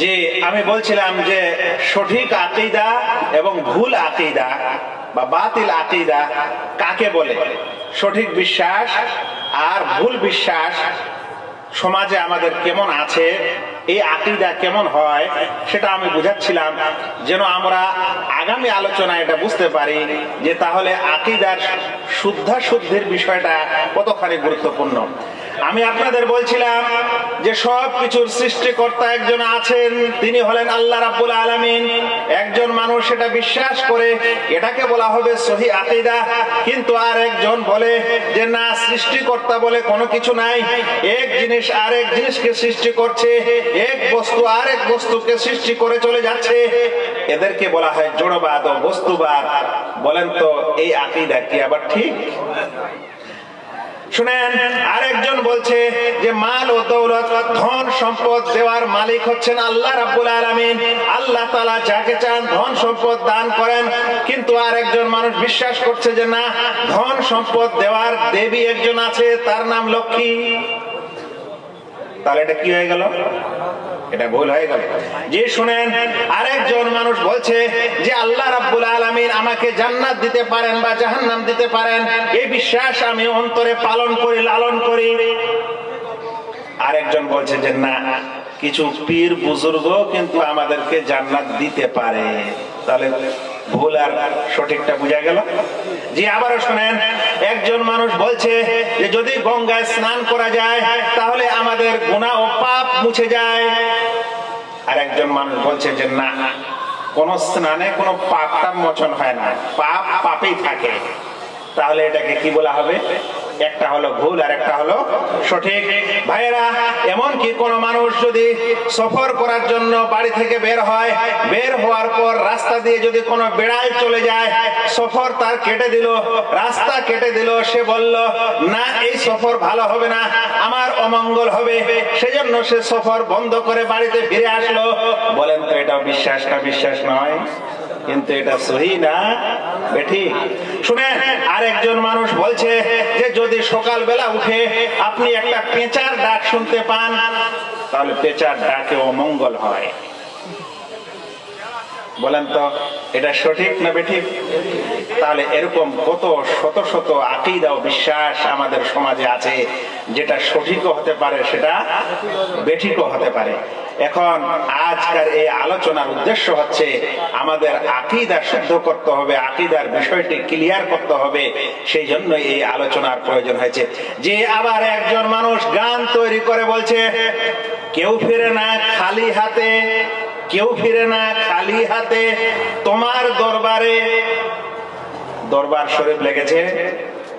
যে আমি বলছিলাম যে সঠিক আকীদা এবং ভুল আকীদা বা বাতিল আকীদা কাকে বলে, সঠিক বিশ্বাস আর ভুল বিশ্বাস সমাজে আমাদের কেমন আছে, এই আকীদা কেমন হয় সেটা আমি বুঝাচ্ছিলাম, যেন আমরা আগামী আলোচনায় এটা বুঝতে পারি যে তাহলে আকীদার শুদ্ধাশুদ্ধির বিষয়টা কতখানি গুরুত্বপূর্ণ। আমি আপনাদের বলছিলাম যে সব কিছুর সৃষ্টিকর্তা একজন আছেন, তিনি হলেন আল্লাহ রাব্বুল আলামিন। একজন মানুষ সেটা বিশ্বাস করে, এটাকে বলা হবে সহি আকীদা। কিন্তু আর একজন বলে যে না, সৃষ্টিকর্তা বলে কোনো কিছু নাই, এক জিনিস আরেক জিনিসকে সৃষ্টি করছে, এক বস্তু আরেক বস্তুকে সৃষ্টি করে চলে যাচ্ছে। এদেরকে বলা হয় জড়বাদ ও বস্তুবাদ। বলেন তো এই আকীদা কি আবার ঠিক? শুনেন, আরেকজন বলছে যে মাল ও দৌলত, ধন সম্পদ দেওয়ার মালিক হচ্ছেন আল্লাহ রাব্বুল আলামিন। আল্লাহ তাআলা যাকে চান ধন সম্পদ দান করেন। কিন্তু আরেকজন মানুষ বিশ্বাস করছে যে না, ধন সম্পদ দেওয়ার দেবী একজন আছে, তার নাম লক্ষ্মী। তাহলে এটা কি হয়ে গেল? এটা ভুল হয়ে গেল। যে শুনেন, আরেকজন মানুষ বলছে যে আল্লাহ রাব্বুল আলামিন আমাকে জান্নাত দিতে পারেন বা জাহান্নাম দিতে পারেন, এই বিশ্বাস আমি অন্তরে পালন করি, লালন করি। আরেকজন বলছে যে না, কিছু পীর বুজুর্গ কিন্তু আমাদেরকে জান্নাত দিতে পারে। তাহলে ভুল আর সঠিকটা বুঝা গেল। জি, আবারও শুনেন, একজন মানুষ বলছে যে যদি গঙ্গায় স্নান করা যায় তাহলে আমাদের গুনাহ ও পাপ মুছে যায়। আর একজন মানুষ বলছে যে না, কোন স্নানে কোনো পাপটা মোচন হয় না, পাপ পাপেই থাকে। তাহলে এটাকে কি বলা হবে? একটা হলো ভুল আর একটা হলো সঠিক। ভাইয়েরা, এমন কি কোন মানুষ যদি সফর করার জন্য বাড়ি থেকে বের হয়, বের হওয়ার পর রাস্তা দিয়ে যদি কোনো বেড়াল চলে যায়, সফর তার কেটে দিল, রাস্তা কেটে দিল, সে বলল না, এই সফর ভালো হবে না, আমার অমঙ্গল হবে, সেজন্য সে সফর বন্ধ করে বাড়িতে ফিরে আসলো। বলেন তো এটা বিশ্বাস না বিশ্বাস নয়? কিন্তু এটা সহি না বেঠিক? শুনেন, আরেকজন মানুষ বলছে যে যদি সকালবেলা উঠে আপনি একটা পেঁচার ডাক শুনতে পান, তাহলে পেঁচার ডাকে অমঙ্গল হয়। বলেন তো এটা সঠিক না বেঠিক? তাহলে এরকম কত শত শত আকীদা ও বিশ্বাস আমাদের সমাজে আছে, যেটা সঠিকও হতে পারে, সেটা বেঠিকও হতে পারে। এখন আজকের এই আলোচনার উদ্দেশ্য হচ্ছে আমাদের আকীদা শুদ্ধ করতে হবে, আকীদার বিষয়টি ক্লিয়ার করতে হবে। সেই জন্য এই আলোচনার প্রয়োজন হয়েছে। যে আবার একজন মানুষ গান তৈরি করে বলছে কেউ ফিরে না খালি হাতে, কেউ ফিরে না খালি হাতে তোমার দরবারে। দরবার শরীফ লেগেছে,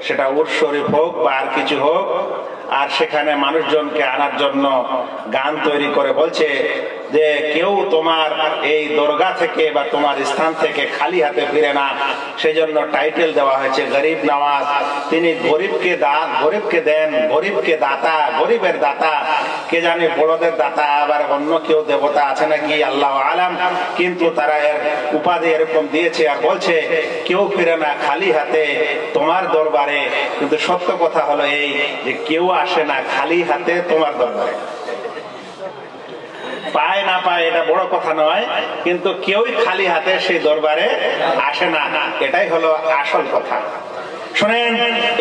সেটা উট শরীফ হোক বা আর কিছু হোক, আর সেখানে মানুষজনকে আনার জন্য গান তৈরি করে বলছে যে কেউ তোমার এই দরগা থেকে বা তোমার স্থান থেকে খালি হাতে ফিরে না। সেই জন্য টাইটেল দেওয়া হয়েছে গরিব নওয়াজ। তিনি গরিবকে দান, গরিবকে দেন, গরিবকে দাতা, গরিবের দাতা। কে জানে বড়দের দাতা আবার অন্য কেউ দেবতা আছে নাকি, আল্লাহ আলাম। কিন্তু তারা এর উপাধি এরকম দিয়েছে আর বলছে কেউ ফিরে না খালি হাতে তোমার দরবারে। কিন্তু সত্য কথা হলো এই যে কেউ আসে না খালি হাতে তোমার দরবারে। পায় না পায় এটা বড় কথা নয়, কিন্তু কেউই খালি হাতে সেই দরবারে আসে না, এটাই হলো আসল কথা। শুনেন,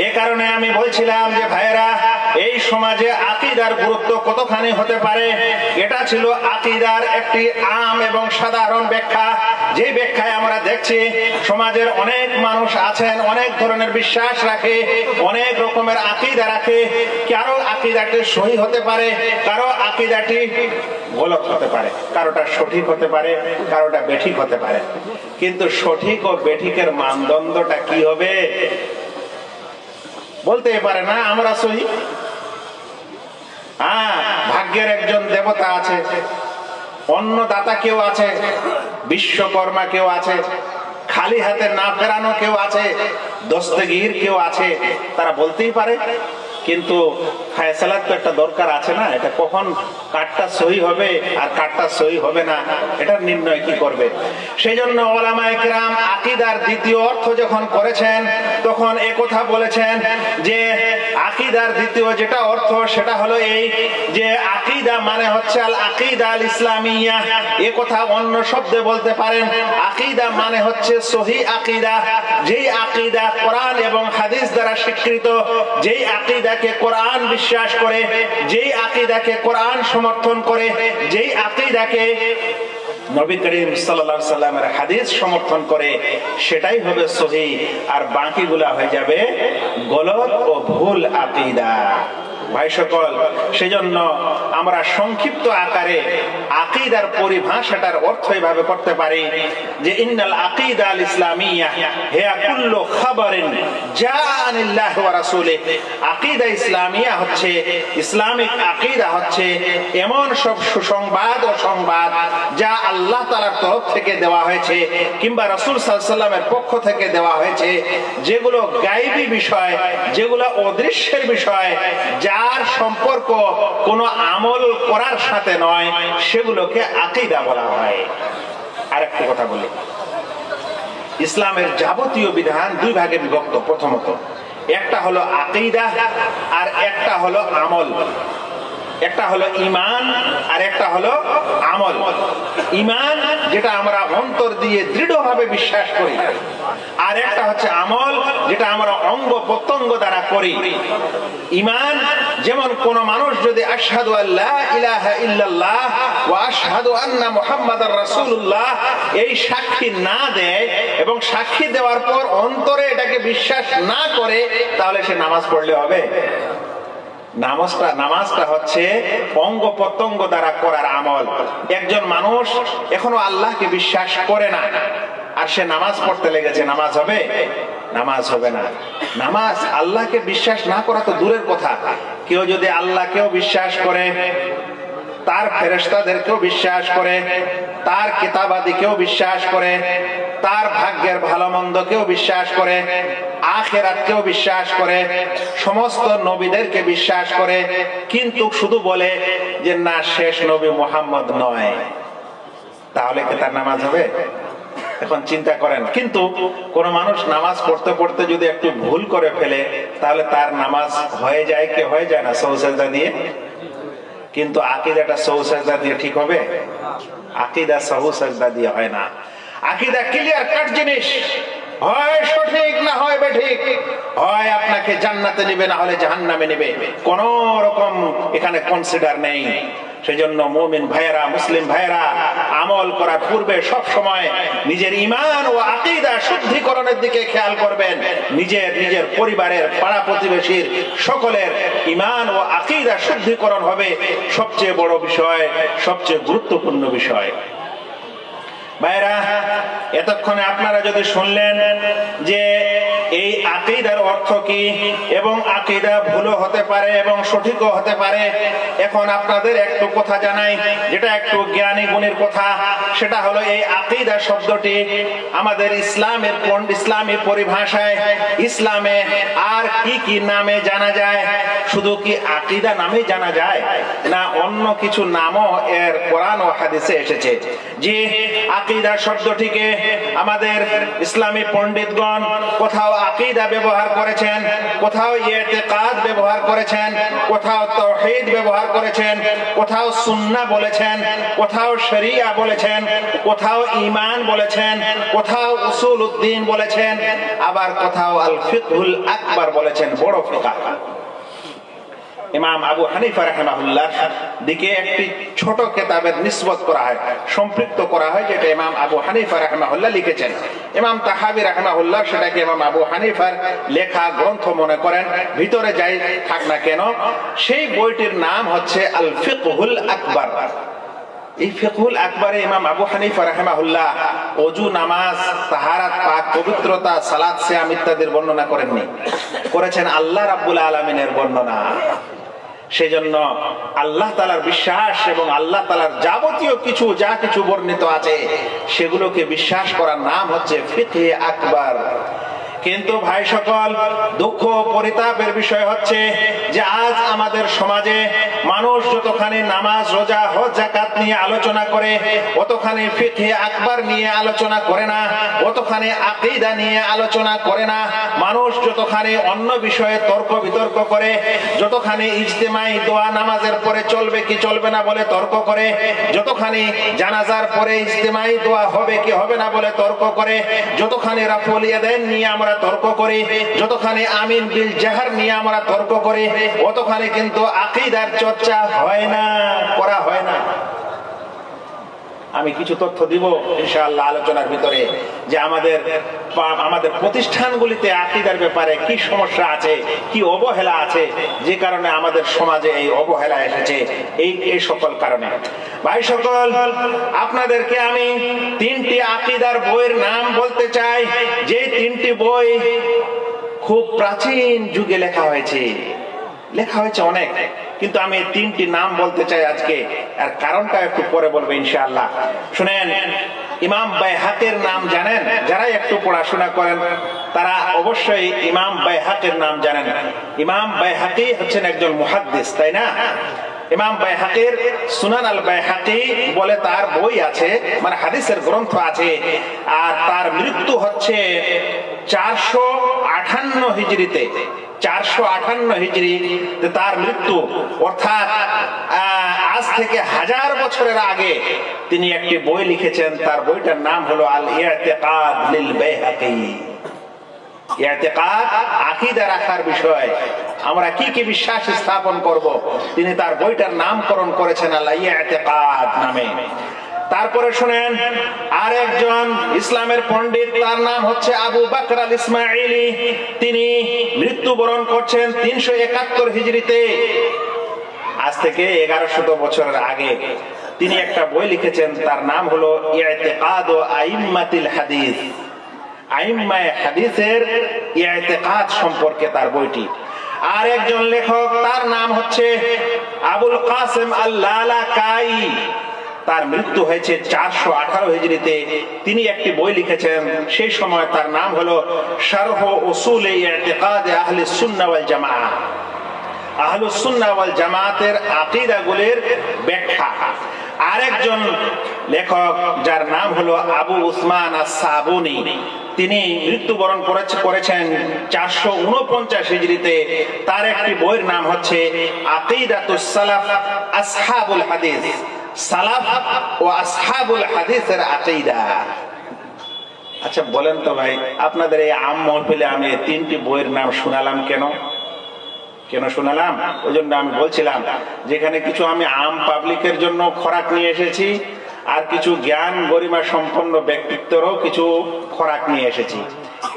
এ কারণে আমি বলছিলাম যে ভাইয়েরা, এই সমাজে আকীদার গুরুত্ব কতখানি হতে পারে, এটা ছিল আকীদার একটি আম এবং সাধারণ ব্যাখ্যা। যে ব্যাখ্যায় আমরা দেখছি সমাজের অনেক মানুষ আছেন, অনেক ধরনের বিশ্বাস রাখে, অনেক রকমের আকীদা রাখে। কারো আকীদাটি সহি হতে পারে, কারো আকীদাটি গলত হতে পারে, কারোটা সঠিক হতে পারে, কারোটা বেঠিক হতে পারে। কিন্তু সঠিক ও বেঠিকের মানদণ্ডটা কি হবে বলতে পারে না আমরা সহি। ভাগ্যের একজন দেবতা আছে, অন্নদাতা কেউ আছে, বিশ্বকর্মা কেউ আছে, খালি হাতে না ফেরানো কেউ আছে, দস্তগীর কেউ আছে, তারা বলতেই পারে। কিন্তু ফায়সালার তো একটা দরকার আছে না, এটা কখন কারটা সহি হবে আর কারটা সহি হবে না, এটা নির্ণয় কি করবে? সেই জন্য উলামায়ে কেরাম আকীদার দ্বিতীয় অর্থ যখন করেছেন তখন একথা বলেছেন যে আকীদার দ্বিতীয় যেটা অর্থ সেটা হলো এই যে আকীদা মানে হচ্ছে আল আকীদা আল ইসলামিয়া। এ কথা অন্য শব্দে বলতে পারেন, আকীদা মানে হচ্ছে সহি আকীদা, যেই আকীদা কোরআন এবং হাদিস দ্বারা স্বীকৃত, যেই আকীদাকে কোরআন বিশ্বাস করে, যেই আকীদাকে কোরআন সমর্থন করে, যেই আকীদাকে নবী করিম সাল্লাল্লাহু আলাইহি সাল্লামের হাদিস সমর্থন করে, সেটাই হবে সহি। আর বাকিগুলা হয়ে যাবে গলত ও ভুল আকীদা। ভাই সকল, সেজন্য আমরা সংক্ষিপ্ত আকারে আকীদার পরিভাষাটার অর্থ এইভাবে করতে পারি যে ইন্নাল আকীদা আল ইসলামিয়া হিয়া কুল্লু খাবারিন জাআ আনিল্লাহি ওয়া রাসূলিহি। আকীদা ইসলামিয়া হচ্ছে, ইসলামিক আকীদা হচ্ছে এমন সব সুসংবাদ ও সংবাদ যা আল্লাহ তাআলার তরফ থেকে দেওয়া হয়েছে কিংবা রাসূল সাল্লাল্লাহু আলাইহি সাল্লামের পক্ষ থেকে দেওয়া হয়েছে, যেগুলো গায়বী বিষয়, যেগুলো অদৃশ্যের বিষয়, যার সম্পর্ক কোনো আমল করার সাথে নয়, সেগুলোকে আকীদা বলা হয়। আরেকটা কথা বলি, ইসলামের যাবতীয় বিধান দুই ভাগে বিভক্ত। প্রথমত একটা হলো আকীদা আর একটা হলো আমল। একটা হলো ঈমান আর একটা হলো আমল। ঈমান যেটা আমরা অন্তর দিয়ে দৃঢ়ভাবে বিশ্বাস করি, আর একটা হচ্ছে আমল যেটা আমরা অঙ্গ প্রত্যঙ্গ দ্বারা করি। ঈমান যেমন কোন মানুষ যদি আশহাদু আল্লা ইলাহা ইল্লাল্লাহ ওয়া আশহাদু আন্না মুহাম্মাদার রাসূলুল্লাহ এই সাক্ষী না দেয় এবং সাক্ষী দেওয়ার পর অন্তরে এটাকে বিশ্বাস না করে, তাহলে সে নামাজ পড়লে হবে? নামাজটা হচ্ছে অঙ্গ প্রত্যঙ্গ দ্বারা করার আমল। একজন মানুষ এখনো আল্লাহকে বিশ্বাস করে না আর সে নামাজ পড়তে লেগেছে, নামাজ হবে? নামাজ হবে না। নামাজ, আল্লাহকে বিশ্বাস না করা তো দূরের কথা, কেউ যদি আল্লাহকেও বিশ্বাস করে, তার ফেরেশতাদেরকেও বিশ্বাস করে, তার কিতাবাদিকেও বিশ্বাস করে, তার ভাগ্যের ভালো মন্দকেও বিশ্বাস করে, আখিরাতকেও বিশ্বাস করে, সমস্ত নবীদেরকে বিশ্বাস করে, কিন্তু শুধু বলে যে না, শেষ নবী মুহাম্মদ নয়, তাহলে কি তার নামাজ হবে? এখন চিন্তা করেন, কিন্তু কোন মানুষ নামাজ পড়তে পড়তে যদি একটু ভুল করে ফেলে, তাহলে তার নামাজ হয়ে যায় কি হয়ে যায় না সহজ সাজদা দিয়ে? কিন্তু আকীদাটা সহজ সাজদা দিয়ে ঠিক হবে? আকীদা সহজ সাজদা দিয়ে হয় না। আকীদা ক্লিয়ার কাট জিনিস, হয় সঠিক না হয় বেঠিক, হয় আপনাকে জান্নাতে নেবে না হলে জাহান্নামে নেবে, কোন রকম এখানে কনসিডার নেই। সেজন্য মুমিন ভাইয়েরা, মুসলিম ভাইয়েরা, আমল করার পূর্বে সব সময় নিজের ঈমান ও আকীদা শুদ্ধিকরণের দিকে খেয়াল করবেন। নিজের পরিবারের, পাড়া প্রতিবেশীর সকলের ঈমান ও আকীদা শুদ্ধিকরণ হবে সবচেয়ে বড় বিষয়, সবচেয়ে গুরুত্বপূর্ণ বিষয়। ভাইরা, এতক্ষণে আপনারা যদি শুনলেন যে এই আকীদার অর্থ কি এবং আকীদা ভুলও হতে পারে এবং সঠিকও হতে পারে, এখন আপনাদের একটু কথা জানাই, যেটা একটু জ্ঞানী গুণের কথা। সেটা হলো এই আকীদা শব্দটি আমাদের ইসলামী পরিভাষায় ইসলামে আর কি কি নামে জানা যায়? শুধু কি আকীদা নামে জানা যায়, না অন্য কিছু নামও এর কোরআন ও হাদিসে এসেছে? যে আকীদা শব্দটিকে আমাদের ইসলামী পণ্ডিতগণ কোথাও আকীদা ব্যবহার করেছেন, কোথাও ইতিকাদ ব্যবহার করেছেন, কোথাও তাওহীদ ব্যবহার করেছেন, কোথাও সুন্নাহ বলেছেন, কোথাও শরিয়া বলেছেন, কোথাও ঈমান বলেছেন, কোথাও উসুলউদ্দিন বলেছেন, আবার কোথাও আল ফিকহুল আকবার বলেছেন, বড় ফিকহ। ইমাম আবু হানিফা রাহিমাহুল্লাহ দিকে একটি ছোট কিতাবের নিসবত করা হয়, সম্পৃক্ত করা হয়, যেটা ইমাম আবু হানিফা রাহিমাহুল্লাহ লিখেছেন। ইমাম তাহাবী রাহিমাহুল্লাহ সেটাকে ইমাম আবু হানিফার লেখা গ্রন্থ মনে করেন, ভিতরে যাই থাক না কেন। সেই বইটির নাম হচ্ছে আল ফিকহুল আকবার। এই ফিকহুল আকবরে ইমাম আবু হানিফা রাহিমাহুল্লাহ ওযু, নামাজ, তাহারাত, পাক পবিত্রতা, সালাত, সিয়াম ইত্যাদির বর্ণনা করেননি, করেছেন আল্লাহ রাব্বুল আলামিনের বর্ণনা। সেজন্য আল্লাহ তাআলার বিশ্বাস এবং আল্লাহ তাআলার যাবতীয় যা কিছু বর্ণিত আছে সেগুলোকে বিশ্বাস করার নাম হচ্ছে ফিকহে আকবার। কিন্তু ভাই সকল, দুঃখ পরিতাপের বিষয় হচ্ছে যে আজ আমাদের সমাজে মানুষ যতখানি নামাজ, রোজা, হজ, যাকাত নিয়ে আলোচনা করে, অতখানি ফিকহে আকবার নিয়ে আলোচনা করে না, অতখানি আকীদা নিয়ে আলোচনা করে না। মানুষ যতখানি অন্য বিষয়ে তর্ক বিতর্ক করে, যতখানি ইজতেমাই দোয়া নামাজের পরে চলবে কি চলবে না বলে তর্ক করে, যতখানি জানাজার পরে ইজতেমাই দোয়া হবে কি হবে না বলে তর্ক করে, যতখানি রাফুল ইয়াদাইন নিয়ে আমরা তর্ক করি, যতখানি আমিন বিল জাহর নিয়ে আমরা তর্ক করি, অতখানি কিন্তু আকীদার চর্চা হয় না, করা হয় না। আমি কিছু তথ্য দিব ইনশাআল্লাহ আলোচনার ভিতরে যে আমাদের প্রতিষ্ঠানগুলিতে আকীদার ব্যাপারে কি সমস্যা আছে, কি অবহেলা আছে, যে কারণে আমাদের সমাজে এই অবহেলা এসেছে, এই সকল কারণে। ভাই সকল, আপনাদেরকে আমি 3টি আকীদার বইয়ের নাম বলতে চাই, যে 3টি বই খুব প্রাচীন যুগে লেখা হয়েছে অনেক, কিন্তু আমি 3টি নাম বলতে চাই আজকে, আর কারণটা একটু পরে বলবো ইনশাআল্লাহ। শুনেন, ইমাম বাইহাকির নাম জানেন? যারা একটু পড়াশোনা করেন তারা অবশ্যই ইমাম বাইহাকির নাম জানেন। ইমাম বাইহাকি হচ্ছেন একজন মুহাদ্দিস, তাই না? ইমাম বাইহাকির সুনান আল বাইহাকি বলে তার বই আছে, মানে হাদিসের গ্রন্থ আছে, আর তার মৃত্যু হচ্ছে 458 হিজরিতে। 458 হিজরি তার মৃত্যু, অর্থাৎ আজ থেকে 1000 বছরের আগে তিনি একটি বই লিখেছেন। তার বইটার নাম হলো আল ইতিকাদ লিল বাইহাকি। ইতিকাদ, আকীদা রাখার বিষয়, আমরা কি কি বিশ্বাস স্থাপন করব, তিনি তার বইটার নামকরণ করেছেন আল ইতিকাদ নামে। তারপরে শুনেন, আর একজন ইসলামের পণ্ডিত, তার নাম হচ্ছে আবু বকর আল ইসমাইলি। তিনি মৃত্যুবরণ করছেন 371 হিজরিতে, আজ থেকে 1100 বছরের আগে। তিনি একটা বই লিখেছেন, তার নাম হলো ইতিকাদ আইম্মাতিল হাদিস। আইম্মায়ে হাদিসের ইতিকাদ সম্পর্কে তার বইটি। আর একজন লেখক, তার নাম হচ্ছে আবুল কাসেম আল লালাকাই। তার মৃত্যু হয়েছে 418 হিজরিতে। তিনি একটি বই লিখেছেন, সেই সময় তার নাম হলো শারহ উসুল ইতিকাদ আহলে সুন্নাহ ওয়াল জামাআহ। আহলুস সুন্নাহ ওয়াল জামাতের আকীদাগুলির ব্যাখ্যা। আরেকজন লেখক, যার নাম হলো আবু উসমান আস-সাবুনি, তিনি মৃত্যুবরণ করেছেন 449 হিজরিতে। তার একটি বইয়ের নাম হচ্ছে আকীদাতুস সালাফ আসহাবুল হাদিস। সালাফ ও আসহাবুল হাদিসের আকীদা। আচ্ছা বলেন তো ভাই, আপনাদের এই আম মহফিলে আমি 3টি বইয়ের নাম শোনালাম কেন শোনালাম? ওই জন্য আমি বলছিলাম, যেখানে কিছু আমি আম পাবলিকের জন্য খোরাক নিয়ে এসেছি, আর কিছু জ্ঞান গরিমা সম্পন্ন ব্যক্তিত্বেরও কিছু খোরাক নিয়ে এসেছি।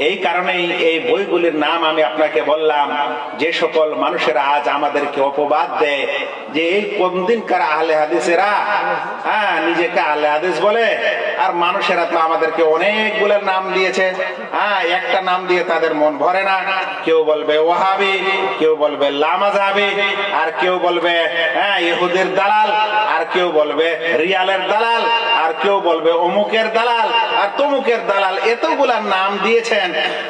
এই কারণেই এই বইগুলির নাম আমি আপনাকে বললাম। যে সকল মানুষেরা আজ আমাদেরকে অপবাদ দেয় যে এই কোন দিনকার আহলে হাদিসেরা নিজেকে আহলে হাদিস বলে, আর মানুষেরা তো আমাদেরকে অনেকগুলোর নাম দিয়েছে, একটা নাম দিয়ে তাদের মন ভরে না। কেউ বলবে ওয়াহাবি, কেউ বলবে লামাযাবি, আর কেউ বলবে ইহুদির দালাল, আর কেউ বলবে রিয়ালের দালাল, আর কেউ বলবে অমুকের দালাল আর তমুকের দালাল। এতগুলা নাম দিয়েছেন।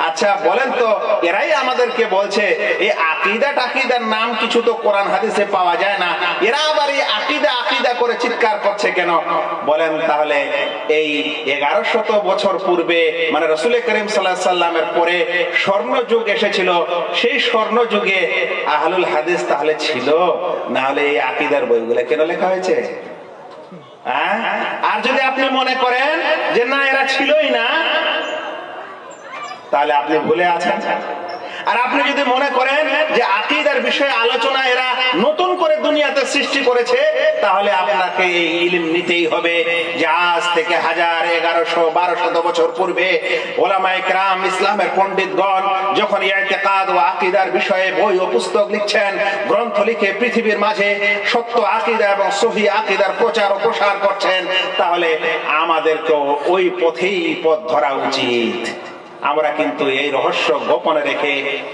আচ্ছা বলেন তো, এরাই আমাদেরকে বলছে এই আকীদার নাম কিছু তো কোরআন হাদিসে পাওয়া যায় না, এরা আবার এই আকীদা করে চিৎকার করছে কেন? বলেন তাহলে এই 1100 বছর পূর্বে, মানে রাসূল করিম সাল্লাল্লাহু আলাইহি সাল্লামের পরে স্বর্ণযুগ এসেছিল, সেই স্বর্ণযুগে আহলুল হাদিস তাহলে ছিল? না হলে এই আকীদার বইগুলো কেন লেখা হয়েছে? আর যদি আপনি মনে করেন যে না এরা ছিলই না, তাহলে আপনি ভুলে আছেন। আর আপনি যদি মনে করেন যে আকীদার বিষয়ে আলোচনা এরা নতুন করে দুনিয়াতে সৃষ্টি করেছে, তাহলে আপনাকে এই ইলম নিতেই হবে যে আজ থেকে 1000, 1100, 1200 বছর পূর্বে ওলামায়ে কেরাম, ইসলামের পণ্ডিতগণ যখন ইতিকাদ ও আকীদার বিষয়ে বই ও পুস্তক লিখছেন, গ্রন্থ লিখে পৃথিবীর মাঝে সত্য আকীদা এবং সহিহ আকীদার প্রচার ও প্রসার করছেন, তাহলে আমাদেরকেও ওই পথ ধরা উচিত। আমরা কিন্তু এই রহস্য গোপনে রেখে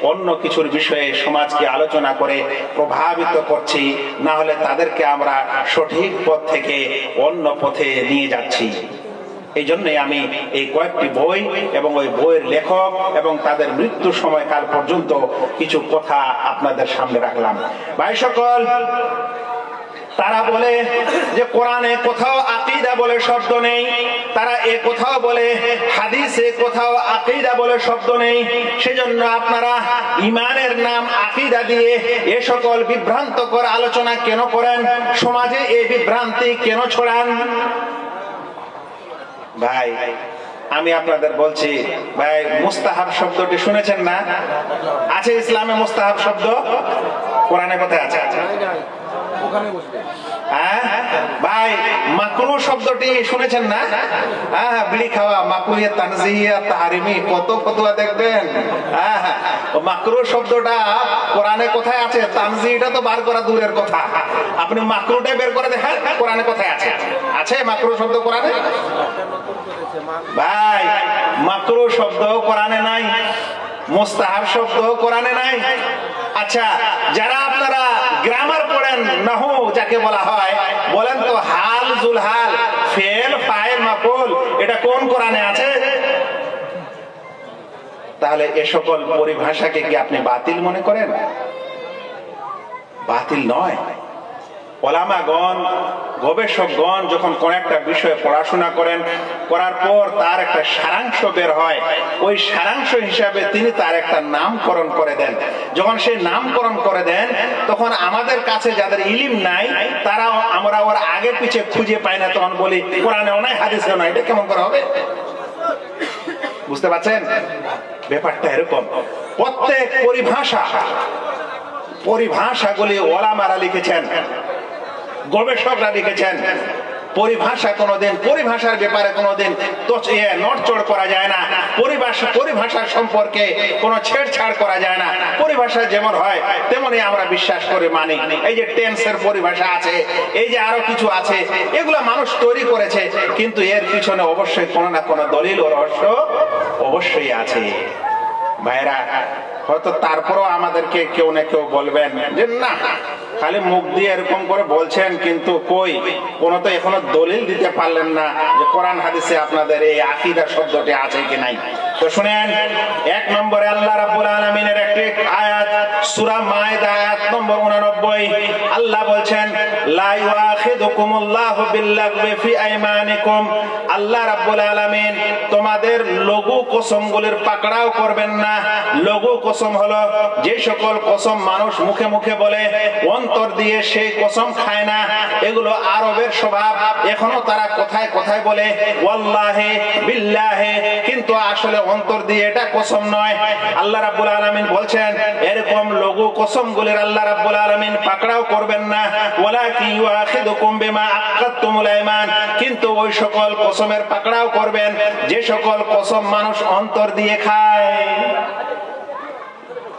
অন্য কিছুর বিষয়ে সমাজকে আলোচনা করে প্রভাবিত করছি, না হলে তাদেরকে আমরা সঠিক পথ থেকে অন্য পথে নিয়ে যাচ্ছি। এই জন্যই আমি এই কয়েকটি বই এবং ওই বইয়ের লেখক এবং তাদের মৃত্যুর সময়কাল পর্যন্ত কিছু কথা আপনাদের সামনে রাখলাম। ভাই সকল, তারা বলে যে কোরআনে কোথাও আকীদা বলে শব্দ নেই, তারা এ কোথাও বলে হাদিসে কোথাও আকীদা বলে শব্দ নেই। সেজন্য আপনারা ঈমানের নাম আকীদা দিয়ে এ সকল বিভ্রান্তকর আলোচনা কেন করেন? সমাজে এই বিভ্রান্তি কেন ছড়ান? ভাই, আমি আপনাদের বলছি, ভাই, মুস্তাহাব শব্দটি শুনেছেন না? আছে ইসলামে মুস্তাহাব শব্দ? কোরআনে কোথায় আছে? ভাই, মাকরুহ শব্দটি শুনেছেন না? বিড়ি খাওয়া, মাকরুহ তানজিহিয়া তাহরিমি, কত ফতোয়া দেখবেন। মাকরুহ শব্দটা কোরআনে কোথায় আছে? তানজিহিটা তো বার করা দূরের কথা, আপনি মাকরুহটা বের করে দেখেন কোরআনে কোথায় আছে। আছে মাকরুহ শব্দ কোরআনে? ভাই, মাকরুহ শব্দ কোরআনে নাই, মুস্তাহাব শব্দ কোরআনে নাই। আচ্ছা, যারা আপনারা গ্রামার পড়েন, নাহু যাকে বলা হয়, বলেন তো হাল, জুলহাল, ফেল, ফাইল, মাফউল, এটা কোন কোরআনে আছে? তাহলে এ সকল পরিভাষাকে কি আপনি বাতিল মনে করেন? বাতিল নয়। ওলামাগণ, গবেষকগণ যখন কোন একটা বিষয়ে পড়াশোনা করেন, করার পর তার একটা সারাংশ বের হয়, ওই সারাংশ হিসাবে তিনি তার একটা নামকরণ করে দেন। যখন সেই নামকরণ করে দেন, তখন আমাদের কাছে যাদের ইলিম নাই, তারা আমরা ওর আগে পিছে খুঁজে পাই না, তখন বলি কোরআনেও নাই, হাদিসেও নাই। এটা কেমন করা হবে? বুঝতে পারছেন ব্যাপারটা? এরকম প্রত্যেক পরিভাষাগুলি ওলামারা লিখেছেন, গবেষকরা লিখেছেন। পরিভাষার ব্যাপারে কোনোদিন নড়চড় করা যায় না। পরিভাষার সম্পর্কে কোনো ছেড়ছাড় করা যায় না। পরিভাষা যেমন হয় তেমনি আমরা বিশ্বাস করে মানি। এই যে টেন্সের পরিভাষা আছে, এই যে আরো কিছু আছে, এগুলো মানুষ তৈরি করেছে, কিন্তু এর পিছনে অবশ্যই কোনো না কোনো দলিল ও রহস্য অবশ্যই আছে। ভাইরা, হয়তো তারপরও আমাদেরকে কেউ না কেউ বলবেন যে না, খালি মুখ দিয়ে এরকম করে বলছেন, কিন্তু কই কোনো তো এখনো দলিল দিতে পারলেন না যে কোরআন হাদিসে আপনাদের এই আকীদা শব্দটি আছে কি নাই। তো শুনেন, 1 নম্বরে আল্লাহ রাব্বুল আলামিনের একটি আয়াত, সূরা মায়েদা আয়াত নম্বর 89, আল্লাহ বলছেন লা ইউআখিদুকুমুল্লাহু বিল্লাগবি ফি আইমানিকুম। আল্লাহ রাব্বুল আলামিন তোমাদের লঘু কসমগুলির পাকড়াও করবেন না। লঘু কসম হলো যে সকল কসম মানুষ মুখে মুখে বলে, অন্তর দিয়ে সেই কসম খায় না। এগুলো আরবের স্বভাব। এখনো তারা কোথায় কোথায় বলে ওয়াল্লাহি বিল্লাহি, কিন্তু আসলে অন্তর দিয়ে এটা কসম নয়। আল্লাহ রাব্বুল আলামিন বলছেন এরকম লঘু কসমগুলির আল্লাহ রাব্বুল আলামিন পাকড়াও করবেন না। ওয়ালাকি ইউআখিদুকুম বিমা আক্কাদতুমুল আইমান, কিন্তু ওই সকল কসমের পাকড়াও করবেন যে সকল কসম মানুষ অন্তর দিয়ে খায়।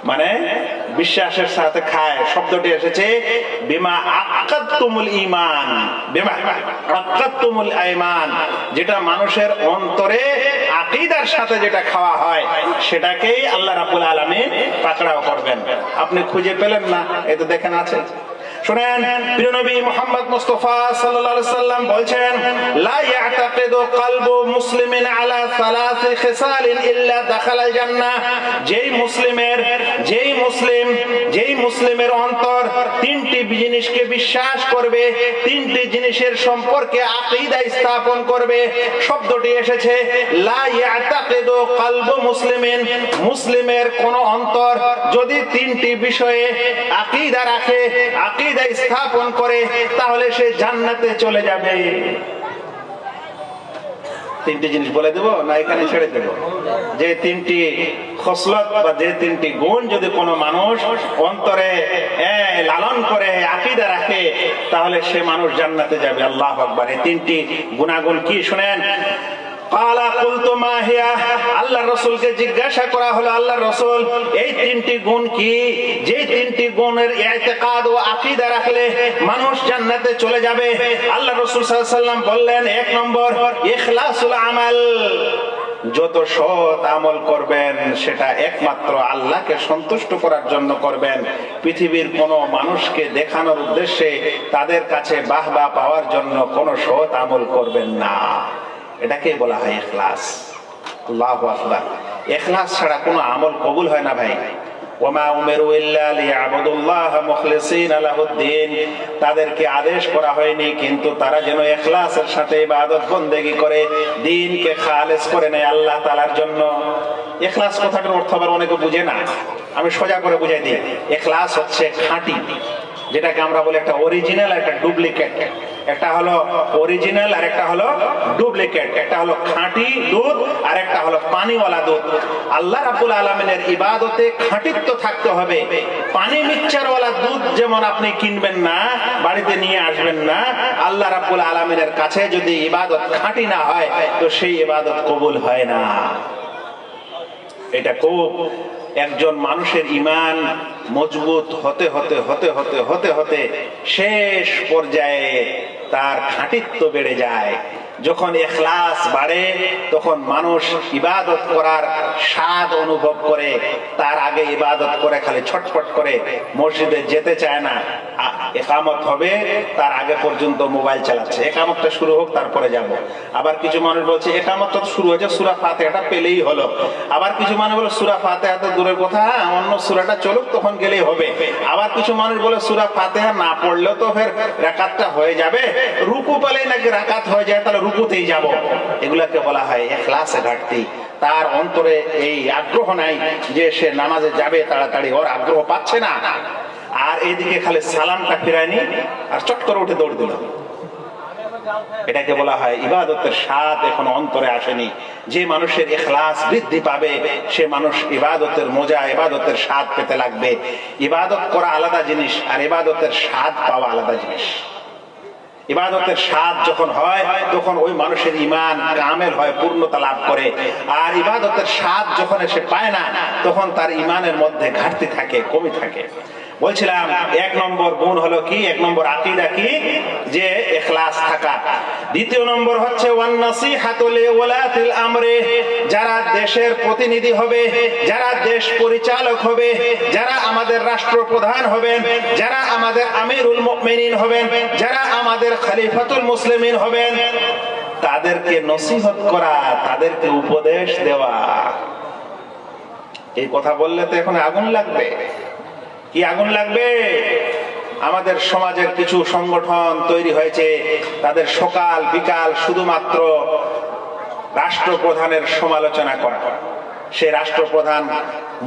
মানে বিশ্বাসের সাথে খায় শব্দটি এসেছে বিমা আক্কাদতুমুল ঈমান, বিমা আক্কাদতুমুল আইমান, যেটা মানুষের অন্তরে আকীদার সাথে যেটা খাওয়া হয় সেটাকেই আল্লাহ রাব্বুল আলামিন পাকড়াও করবেন। আপনি খুঁজে পেলেন না, এই তো দেখেন আছে। শুনেন, প্রিয় নবী মুহাম্মদ মুস্তাফা সাল্লাল্লাহু আলাইহি সাল্লাম বলছেন লা ইয়াতাকিদু কলবু মুসলিমিন আলা সালাসি খিসালিন ইল্লা দাখালাল জান্নাহ। যেই মুসলিমের অন্তর তিনটি জিনিসকে বিশ্বাস করবে, তিনটি জিনিসের সম্পর্কে আকীদা স্থাপন করবে, শব্দটি এসেছে লা ইয়াতাকিদু কলবু মুসলিমিন। মুসলিমের কোন অন্তর যদি তিনটি বিষয়ে আকীদা রাখে, আকীদা স্থাপন করে, তাহলে সে জান্নাতে চলে যাবে। তিনটি জিনিস বলে দেব না এখানে ছেড়ে দেব? যে তিনটি খসলত বা যে তিনটি গুণ যদি কোনো মানুষ অন্তরে লালন করে, আকীদা রাখে, তাহলে সে মানুষ জান্নাতে যাবে। আল্লাহু আকবার। এই তিনটি গুণাগুণ কি শুনেন। আল্লাহ রাসূলকে জিজ্ঞাসা করা হলো, আল্লাহ রাসূল এই তিনটি গুণ কি, যে তিনটি গুণের ইতিকাদ ও আকীদা রাখলে মানুষ জান্নাতে চলে যাবে? আল্লাহ রাসূল সাল্লাল্লাহু আলাইহি ওয়াসাল্লাম বললেন 1 নম্বর ইখলাসুল আমাল। যত সৎ আমল করবেন সেটা একমাত্র আল্লাহকে সন্তুষ্ট করার জন্য করবেন। পৃথিবীর কোনো মানুষকে দেখানোর উদ্দেশ্যে, তাদের কাছে বাহবা পাওয়ার জন্য কোনো সৎ আমল করবেন না। এটাকে বলা হয় ইখলাস। আল্লাহু আকবার। ইখলাস ছাড়া কোনো আমল কবুল হয় না ভাই। ওয়ামা উমিরু ইল্লা লিয়াবুদুল্লাহ মুখলিসিনা লাহুদ্দিন, তাদেরকে আদেশ করা হয়নি কিন্তু তারা যেন ইখলাসের সাথে ইবাদত বন্দেগী করে, দ্বীনকে খালেস করে নেয় আল্লাহ তাআলার জন্য। ইখলাস কথাটার অর্থ আবার অনেকে বুঝে না, আমি সোজা করে বুঝাই দিই। ইখলাস হচ্ছে খাঁটি, যেটাকে আমরা বলি একটা অরিজিনাল একটা ডুপ্লিকেট। একটা হলো অরিজিনাল আর একটা হলো ডুপ্লিকেট। একটা হলো খাঁটি দুধ আর একটা হলো পানিওয়ালা দুধ। আল্লাহ রাব্বুল আলামিনের ইবাদতে খাঁটিত্ব থাকতে হবে। পানি মিক্সচারওয়ালা দুধ যেমন আপনি কিনবেন না, বাড়িতে নিয়ে আসবেন না। আল্লাহ রাব্বুল আলামিনের কাছে যদি ইবাদত খাঁটি না হয় তো সেই ইবাদত কবুল হয় না। এটা খুব একজন মানুষের ঈমান মজবুত হতে হতে হতে হতে হতে হতে শেষ পর্যায়ে তার খাঁটিত্ব বেড়ে যায়। যখন ইখলাস বাড়ে তখন মানুষ ইবাদত করার স্বাদ অনুভব করে। তার আগে ইবাদত করে খালি ছটফট করে, মসজিদে যেতে চায় না। ইকামত হবে তার আগে পর্যন্ত মোবাইল চালাচ্ছে, ইকামতটা শুরু হোক তারপরে যাব। আবার কিছু মানুষ বলছে ইকামতটা শুরু হয়েছে, সূরা ফাতিহাটা পেলেই হলো। আবার কিছু মানুষ বলে সূরা ফাতিহা তো দূরের কথা, অন্য সূরাটা চলুক তখন গেলেই হবে। আবার কিছু মানুষ বলে সূরা ফাতিহা না পড়লেও তো ফের রাকাতটা হয়ে যাবে, রুকু পেলেই নাকি রাকাত হয়ে যায়, তাহলে রুকুতেই যাব। এগুলাকে বলা হয় ইখলাসে ঘাটতি। তার অন্তরে এই আগ্রহ নাই যে সে নামাজে যাবে তাড়াতাড়ি, ওর আগ্রহ পাচ্ছে না। আর এইদিকে খালি সালামটা ফিরায়নি আর চট করে উঠে দৌড় দিল। এটাকে বলা হয় ইবাদতের স্বাদ এখনো অন্তরে আসেনি। যে মানুষের ইখলাস বৃদ্ধি পাবে সে মানুষ ইবাদতের মজা, ইবাদতের স্বাদ পেতে লাগবে। ইবাদত করা আলাদা জিনিস আর ইবাদতের স্বাদ পাওয়া আলাদা জিনিস। ইবাদতের স্বাদ যখন হয় তখন ওই মানুষের ঈমান কামেল হয়, পূর্ণতা লাভ করে। আর ইবাদতের স্বাদ যখন সে পায় না তখন তার ঈমানের মধ্যে ঘাটতি থাকে, কমি থাকে। বলছিলাম এক নম্বর গুণ হলো কি, এক নম্বর আকীদা কি, যে ইখলাস থাকা। দ্বিতীয় নম্বর হচ্ছে ওয়ান নাসিহাতু লিওয়ালাতিল আমরে, যারা দেশের প্রতিনিধি হবে, যারা দেশ পরিচালক হবে, যারা আমাদের রাষ্ট্রপ্রধান হবেন, যারা আমাদের আমিরুল মুমিনিন হবেন, যারা আমাদের খলিফাতুল মুসলিমিন হবেন, তাদেরকে নসিহত করা, তাদেরকে উপদেশ দেওয়া। এই কথা বললে তো এখন আগুন লাগবে। কি আগুন লাগবে? আমাদের সমাজের কিছু সংগঠন তৈরি হয়েছে, তাদের সকাল বিকাল শুধুমাত্র রাষ্ট্রপ্রধানের সমালোচনা করা। সে রাষ্ট্রপ্রধান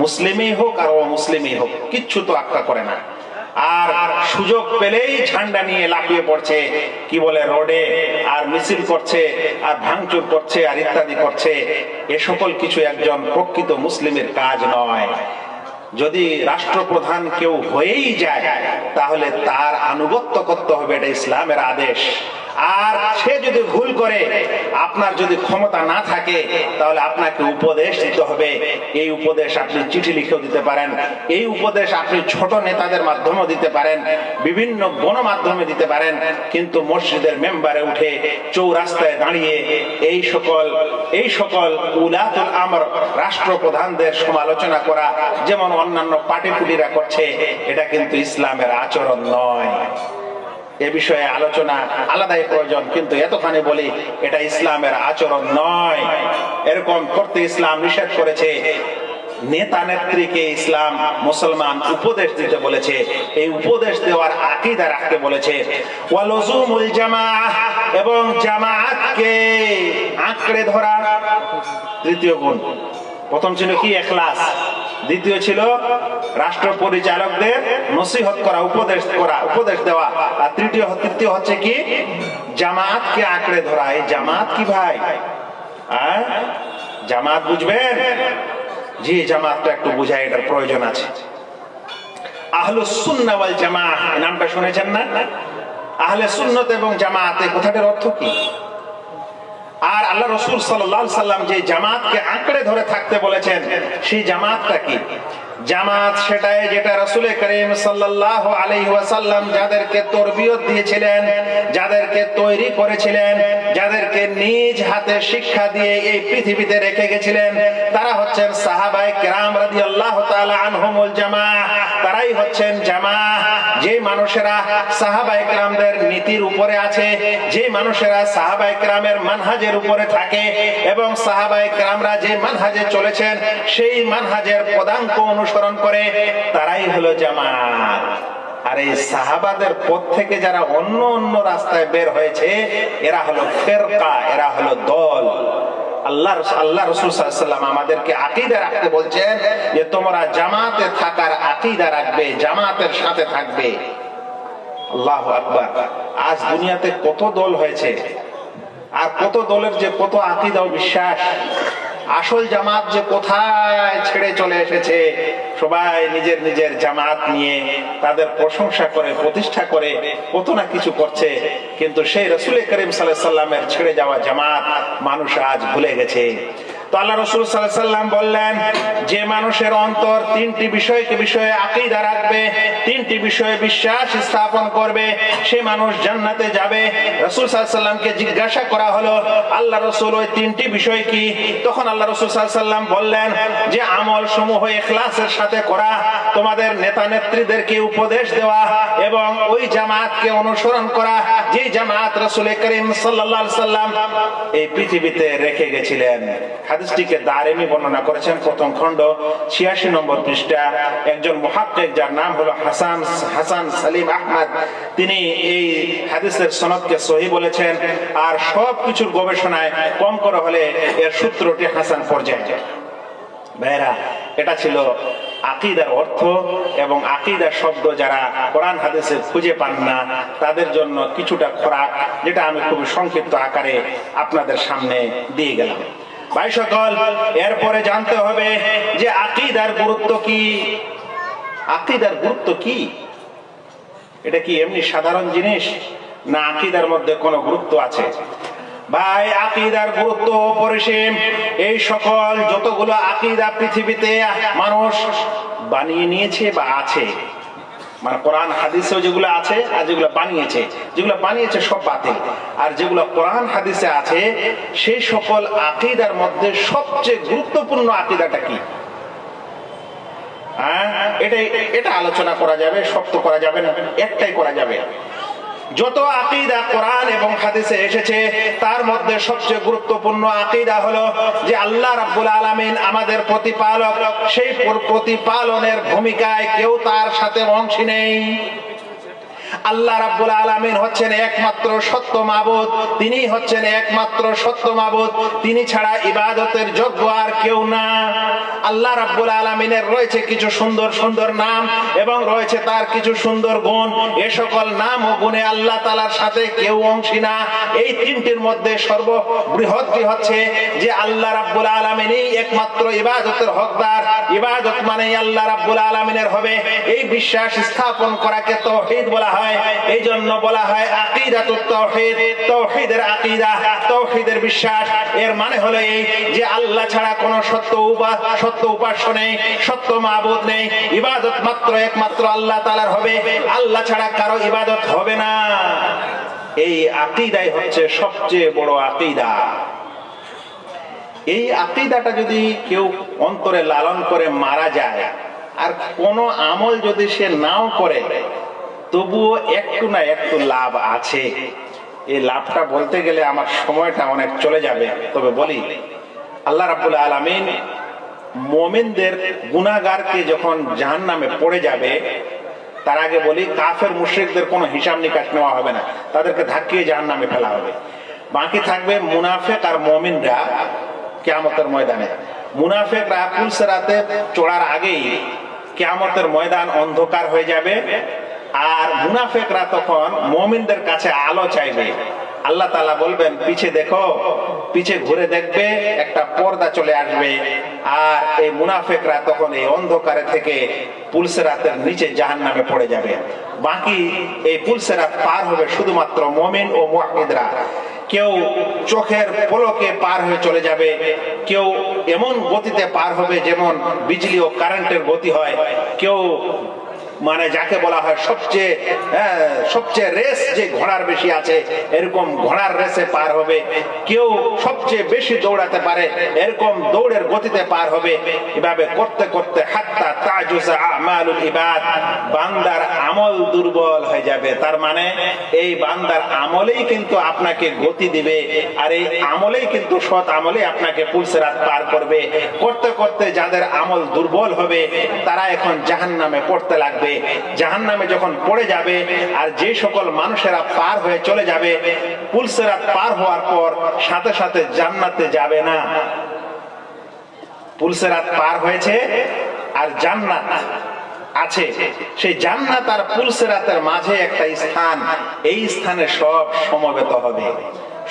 মুসলিমই হোক আর অমুসলিমই হোক, কিচ্ছু তো আক্কা করে না। আর সুযোগ পেলেই ঝান্ডা নিয়ে লাফিয়ে পড়ছে, কি বলে রোডে, আর মিছিল করছে আর ভাঙচুর করছে আর ইত্যাদি করছে। এ সকল কিছু একজন প্রকৃত মুসলিমের কাজ নয়। যদি রাষ্ট্রপ্রধান কেউ হয়েই যায় তাহলে তার আনুগত্য করতে হবে, এটা ইসলামের আদেশ। আর সে যদি ভুল করে, আপনার যদি ক্ষমতা না থাকে তাহলে আপনাকে উপদেশ দিতে হবে। এই উপদেশ আপনি চিঠি লিখেও দিতে পারেন, এই উপদেশ আপনি ছোট নেতাদের মাধ্যমেও দিতে পারেন, বিভিন্ন গণমাধ্যমে দিতে পারেন। কিন্তু মসজিদের মেম্বারে উঠে, চৌরাস্তায় দাঁড়িয়ে এই সকল উলাতুল আমর রাষ্ট্রপ্রধানদের সমালোচনা করা, যেমন অন্যান্য পাটিপুটিরা করছে, এটা কিন্তু ইসলামের আচরণ নয়। এ বিষয়ে আলোচনা আলাদাই প্রয়োজন, কিন্তু এতখানি বলি এটা ইসলামের আচরণ নয়। এরকম করতে ইসলাম নিষেধ করেছে। নেতা নেত্রীকে ইসলাম মুসলমান উপদেশ দিতে বলেছে, এই উপদেশ দেওয়ার আকীদা রাখতে বলেছে। ওয়ালুজুমুল জামাআহ, এবং জামাআতকে আঁকড়ে ধরা। তৃতীয় গুণ। প্রথম ছিল কি? ইখলাস। দ্বিতীয় ছিল রাষ্ট্র পরিচালকদের নসিহত করা, উপদেশ দেওয়া। আর তৃতীয় হচ্ছে কি? জামায়াতকে আঁকড়ে ধরা। এই জামায়াত কি ভাই? জামায়াত বুঝবেন? জি, জামায়াতটা একটু বুঝাই, এটার প্রয়োজন আছে। আহলুস সুন্নাহ ওয়াল জামাআহ নামটা শুনেছেন না? আহলে সুন্নাত এবং জামায়াত, এই কথাটার অর্থ কি? আর আল্লাহ রাসূল সাল্লাল্লাহু আলাইহি সাল্লাম যে জামাতকে আঁকড়ে ধরে থাকতে বলেছেন সেই জামাতটা কি? জামাত সেটাই যেটা রাসূল করিম সাল্লাল্লাহু আলাইহি ওয়াসাল্লাম যাদেরকে তরবিয়ত দিয়েছিলেন, যাদেরকে তৈরি করেছিলেন, যাদেরকে নিজ হাতে শিক্ষা দিয়ে এই পৃথিবীতে রেখে গেছিলেন, তারা হচ্ছেন সাহাবায়ে কেরাম রাদিয়াল্লাহু তাআলা আনহুমুল জামাআহ। তারাই হচ্ছেন জামাআহ। যে মানুষেরা সাহাবায়ে কেরামদের নীতির উপরে আছে, যে মানুষেরা সাহাবায়ে কেরামের মানহাজের উপরে থাকে এবং সাহাবায়ে কেরামরা যে মানহাজে চলেছেন সেই মানহাজের পদাঙ্ক অনুসরণ করে, তারাই হলো জামাত। আর এই সাহাবাদের পথ থেকে যারা অন্য অন্য রাস্তায় বের হয়েছে, এরা হলো ফিরকা, এরা হলো দল। আল্লাহ রাসূল সাল্লাল্লাহু আলাইহি ওয়াসাল্লাম আমাদেরকে আকীদা রাখতে বলছেন যে তোমরা জামাতে থাকার আকীদা রাখবে, জামাতের সাথে থাকবে। আল্লাহু আকবার। আজ দুনিয়াতে কত দল হয়েছে, আর কত দলের যে কত আকীদা ও বিশ্বাস। আসল জামাত যে কোথায় ছেড়ে চলে এসেছে। সবাই নিজের নিজের জামাত নিয়ে তাদের প্রশংসা করে, প্রতিষ্ঠা করে, কত না কিছু করছে, কিন্তু সেই রাসূল করিম সাল্লাল্লাহু আলাইহি ওয়াসাল্লামের ছেড়ে যাওয়া জামাত মানুষ আজ ভুলে গেছে। তো আল্লাহ রাসূল সাল্লাল্লাহু আলাইহি ওয়াসাল্লাম বললেন যে মানুষের অন্তর তিনটি বিষয়ে আকীদা রাখবে, তিনটি বিষয়ে বিশ্বাস স্থাপন করবে, সে মানুষ জান্নাতে যাবে। রাসূল সাল্লাল্লাহু আলাইহি ওয়াসাল্লামকে জিজ্ঞাসা করা হলো, আল্লাহ রাসূল ওই তিনটি বিষয় কি? তখন আল্লাহ রাসূল সাল্লাল্লাহু আলাইহি ওয়াসাল্লাম বললেন যে আমল সমূহ ইখলাসের সাথে করা, তোমাদের নেতা নেত্রীদেরকে উপদেশ দেওয়া এবং ওই জামাতকে অনুসরণ করা যে জামাত রাসূল করিম সাল্লাল্লাহু আলাইহি ওয়াসাল্লাম এই পৃথিবীতে রেখে গেছিলেন। হাদিসটিকে দারিমি বর্ণনা করেছেন, প্রথম খণ্ড 86 নম্বর পৃষ্ঠা। একজন মুহাক্কিক যার নাম হলো হাসান সালিম আহমদ, তিনি এই হাদিসের সনদকে সহিহ বলেছেন। আর সব কিছুর গবেষণায় কম করে হলে এর সূত্রটি হাসান পর্যায়ে। ভাইরা, এটা ছিল আকীদার অর্থ এবং আকীদার শব্দ যারা কোরআন হাদিসে খুঁজে পান না তাদের জন্য কিছুটা খোরাক, যেটা আমি খুব সংক্ষিপ্ত আকারে আপনাদের সামনে দিয়ে গেলাম। ভাই সকল, এরপরে জানতে হবে যে আকীদার গুরুত্ব কি। আকীদার গুরুত্ব কি? এটা কি এমনি সাধারণ জিনিস, না আকীদার মধ্যে কোনো গুরুত্ব আছে? ভাই, আকীদার গুরুত্ব অপরিসীম। এই সকল যতগুলো আকীদা পৃথিবীতে মানুষ বানিয়ে নিয়েছে বা আছে, মানে কোরআন হাদিসেও যেগুলো আছে আর যেগুলো বানিয়েছে সব বাতিল। আর যেগুলো কোরআন হাদিসে আছে সেই সকল আকীদার মধ্যে সবচেয়ে গুরুত্বপূর্ণ আকীদাটা কি? এটা আলোচনা করা যাবে, সব তো করা যাবে না, একটাই করা যাবে। যত আকীদা কোরআন এবং হাদিসে এসেছে তার মধ্যে সবচেয়ে গুরুত্বপূর্ণ আকীদা হলো যে আল্লাহ রাব্বুল আলামিন আমাদের প্রতিপালক, সেই প্রতিপালনের ভূমিকায় কেউ তার সাথে অংশী নেই। আল্লাহ রাব্বুল আলামিন হচ্ছেন একমাত্র সত্য মাবুদ, তিনি হচ্ছেন একমাত্র সত্য মাবুদ, তিনি ছাড়া ইবাদতের যোগ্য আর কেউ না। আল্লাহ রাব্বুল আলামিনের রয়েছে কিছু সুন্দর সুন্দর নাম এবং রয়েছে তার কিছু সুন্দর গুণ। এ সকল নাম ও গুণে আল্লাহ তাআলার সাথে কেউ অংশী না। এই তিনটির মধ্যে সর্ববৃহৎটি হচ্ছে যে আল্লাহ রাব্বুল আলামিনই একমাত্র ইবাদতের হকদার, ইবাদত মানেই আল্লাহ রাব্বুল আলামিনের হবে। এই বিশ্বাস স্থাপন করাকে তাওহীদ বলা হয়। এই জন্য বলা হয় আকীদাতুত তাওহীদ, তাওহীদের আকীদা, তাওহীদের বিশ্বাস। এর মানে হলো এই যে আল্লাহ ছাড়া কোনো সত্য উপাস্য নেই, সত্য মাবুদ নেই, ইবাদত মাত্র একমাত্র আল্লাহ তাআলার হবে, আল্লাহ ছাড়া কারো ইবাদত হবে না। এই আকীদাই হচ্ছে সবচেয়ে বড় আকীদা। এই আকীদাটা যদি কেউ অন্তরে লালন করে মারা যায় আর কোনো আমল যদি সে নাও করে, তবুও একটু না একটু লাভ আছে। এই লাভটা বলতে গেলে আমার সময়টা অনেক চলে যাবে, তবে বলি, আল্লাহ রাব্বুল আলামিন মুমিনদের গুনাহগারকে যখন জাহান্নামে পড়ে যাবে তার আগে বলি কাফের মুশরিকদের কোনো হিসাব নিকাশ নেওয়া হবে না, তাদেরকে ধাক্কিয়ে জাহান্নামে ফেলা হবে। বাকি থাকবে মুনাফিক আর মুমিনরা কিয়ামতের ময়দানে। মুনাফিকরা পুলসিরাতে চড়ার আগেই কিয়ামতের ময়দান অন্ধকার হয়ে যাবে আর মুনাফিকরা তখন মুমিনদের কাছে আলো চাইবে। আল্লাহ তাআলা বলবেন পিছে দেখো, পিছে ঘুরে দেখবে একটা পর্দা চলে আসবে আর এই মুনাফিকরা তখন এই অন্ধকারে থেকে পুলসিরাতের নিচে জাহান্নামে পড়ে যাবে। বাকি এই পুলসিরাত পার হবে শুধুমাত্র মুমিন ও মুওয়াহহিদরা। কেউ চোখের পলকে পার হয়ে চলে যাবে, কেউ এমন গতিতে পার হবে যেমন বিজলি ও কারেন্টের গতি হয়, কেউ মানে যাকে বলা হয় সবচেয়ে রেস যে ঘোড়ার বেশি আছে এরকম ঘোড়ার রেসে পার হবে, কেউ সবচেয়ে বেশি দৌড়াতে পারে এরকম দৌড়ের গতিতে পার হবে। এভাবে করতে করতে হাত্তা তাজুসা আমালুল ইবাদ, বান্দার আমল দুর্বল হয়ে যাবে। তার মানে এই বান্দার আমলেই কিন্তু আপনাকে গতি দিবে, আর এই আমলেই কিন্তু সৎ আমলে আপনাকে পুলসিরাত পার করবে। করতে করতে যাদের আমল দুর্বল হবে তারা এখন জাহান্নামে পড়তে লাগবে। জাহান্নামে যখন পড়ে যাবে, আর যে সকল মানুষেরা পার হয়ে চলে যাবে, পুলসিরাত পার হওয়ার পর সাথে সাথে জান্নাতে যাবে না। পুলসিরাত পার হয়েছে আর জান্নাত আছে, সেই জান্নাত আর পুলসিরাতের মাঝে একটা স্থান, এই স্থানে সব সমবেত হবে।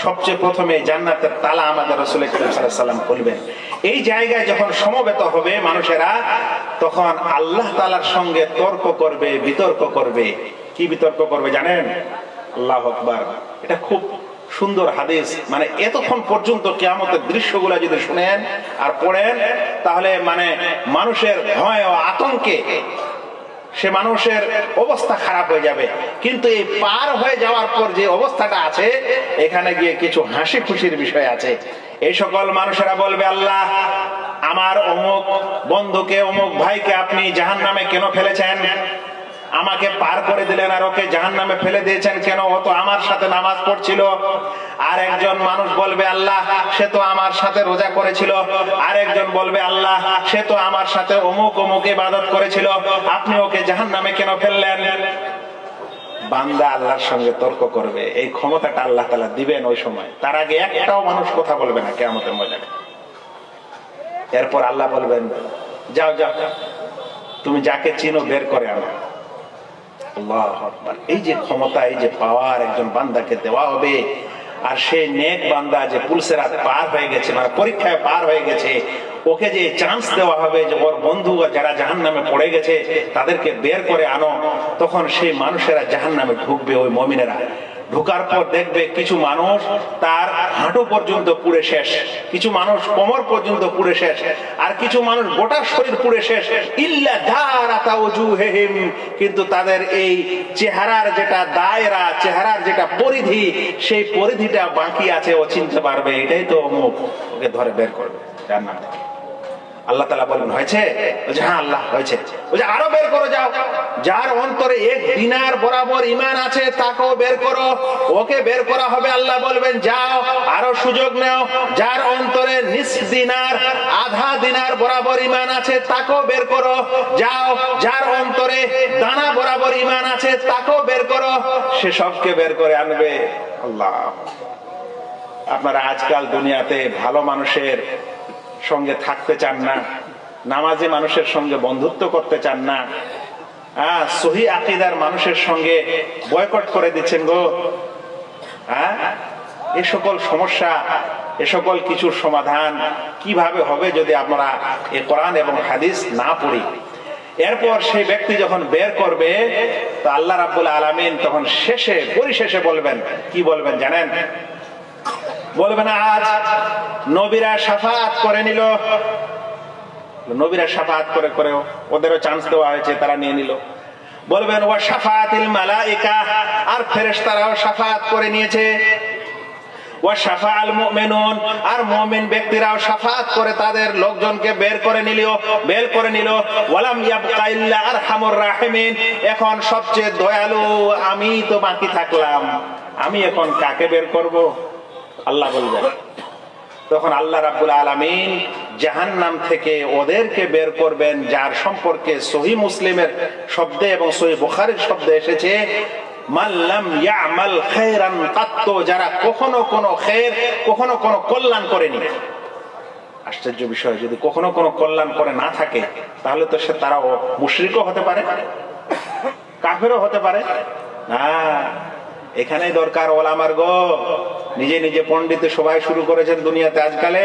সবচেয়ে প্রথমে জান্নাতের তালা আমাদের রাসূল করিম সাল্লাল্লাহু আলাইহি ওয়াসাল্লাম খুলবেন। এই জায়গায় যখন সমবেত হবে মানুষেরা, তখন আল্লাহ তাআলার সঙ্গে তর্ক করবে, বিতর্ক করবে। কি বিতর্ক করবে জানেন? আল্লাহু আকবার। এটা খুব সুন্দর হাদিস। মানে এতক্ষণ পর্যন্ত কিয়ামতের দৃশ্যগুলো যদি শুনেন আর পড়েন, তাহলে মানে মানুষের ভয় ও আতঙ্কে সে মানুষের অবস্থা খারাপ হয়ে যাবে। কিন্তু এই পার হয়ে যাওয়ার পর যে অবস্থাটা আছে, এখানে গিয়ে কিছু হাসি খুশির বিষয় আছে। এই সকল মানুষেরা বলবে, আল্লাহ, আমার অমুক বন্ধুকে, অমুক ভাইকে আপনি জাহান্নামে কেন ফেলেছেন? আমাকে পার করে দিলেন আর ওকে জাহান্নামে ফেলে দিয়েছেন কেন? ও তো আমার সাথে নামাজ পড়ছিল। আর একজন মানুষ বলবে, আল্লাহ, সে তো আমার সাথে রোজা করেছিল। আর একজন বলবে, আল্লাহ, সে তো আমার সাথে অমুক অমুক ইবাদত করেছিল, আপনি ওকে জাহান্নামে কেন ফেললেন? বান্দা আল্লাহর সঙ্গে তর্ক করবে। এই ক্ষমতাটা আল্লাহ তাআলা দিবেন ওই সময়। তার আগে একটাও মানুষ কথা বলবে না কিয়ামতের ময়দানে। এরপর আল্লাহ বলবেন, যাও যাও, তুমি যাকে চিনো বের করে আনো। আল্লাহু আকবার। এই যে ক্ষমতা, এই যে পাওয়ার একজন বান্দাকে দেওয়া হবে, আর সেই নেক বান্দা যে পুলসিরাত পার হয়ে গেছে, মানে পরীক্ষায় পার হয়ে গেছে, ওকে যে চান্স দেওয়া হবে যে ওর বন্ধু যারা জাহান্নামে পড়ে গেছে তাদেরকে বের করে আনো, তখন সেই মানুষেরা জাহান্নামে ঢুকবে। ওই মুমিনেরা ঢোকার পর দেখবে কিছু মানুষ তার হাঁটু পর্যন্ত পুড়ে শেষ, কিছু মানুষ কোমর পর্যন্ত পুড়ে শেষ, আর কিছু মানুষ গোটা শরীর পুড়ে শেষ। ইল্লা দারাতা ওজুহিহিম, কিন্তু তাদের এই চেহারার যেটা দায়রা, চেহারার যেটা পরিধি, সেই পরিধিটা বাকি আছে। ও চিনতে পারবে এটাই তো অমুক, ওকে ধরে বের করবে জান্নাত থেকে। আল্লাহ তাআলা বলেন, হয়েছে? বলছে, হ্যাঁ আল্লাহ হয়েছে। বলছে, আরো বের করো, যাও, যার অন্তরে 1 দিনার বরাবর ঈমান আছে তাকেও বের করো। ওকে বের করা হবে। আল্লাহ বলবেন, যাও, আরো সুযোগ নাও, যার অন্তরে নিসফ দিনার, আধা দিনার বরাবর ঈমান আছে তাকেও বের করো। যাও, যার অন্তরে দানা বরাবর ঈমান আছে তাকেও বের করো। সে সবকে বের করে আনবে। আল্লাহ। আপনারা আজকাল দুনিয়াতে ভালো মানুষের সঙ্গে থাকতে চান না, নামাজি মানুষের সঙ্গে বন্ধুত্ব করতে চান না, সহি আকীদার মানুষের সঙ্গে বয়কট করে দিচ্ছেন গো। এই সকল সমস্যা, এ সকল কিছুর সমাধান কিভাবে হবে যদি আমরা এই কোরআন এবং হাদিস না পড়ি? এরপর সেই ব্যক্তি যখন বের করবে, তো আল্লাহ রাব্বুল আলামিন তখন পরিশেষে বলবেন, কি বলবেন জানেন? বলবেন, আজ নবীরা শাফাআত করে নিল। নবীরা শাফাআত করে করে ওদেরও চান্স দেওয়া হয়েছে, তারা নিয়ে নিল। বলবেন, ওয়া শাফাআতিল মালায়েকা, আর ফেরেশতারাও শাফাআত করে নিয়েছে। ওয়া শাফাআল মুমিনুন, আর মুমিন ব্যক্তিরাও শাফাআত করে তাদের লোকজনকে বের করে নিল। ওয়ালাম ইয়াবকা ইল্লা আরহামুর রাহিমিন, এখন সবচেয়ে দয়ালু আমি তো বাকি থাকলাম, আমি এখন কাকে বের করব? আল্লাহ বলবেন। তখন আল্লাহ রাব্বুল আলামিন জাহান্নাম থেকে ওদেরকে বের করবেন, যার সম্পর্কে সহিহ মুসলিমের শব্দে এবং সহিহ বুখারীর শব্দে এসেছে, মাল্লাম ইয়ামাল খায়রান কাত্ত, যারা কখনো কোনো খের, কখনো কোনো কল্যাণ করেনি। আশ্চর্য বিষয়, যদি কখনো কোনো কল্যাণ করে না থাকে তাহলে তো তারাও মুশরিকও হতে পারে, কাফেরও হতে পারে। না, এখানেই দরকার ওলামার গো। নিজে নিজে পণ্ডিত সবাই শুরু করেছেন দুনিয়াতে আজকালে।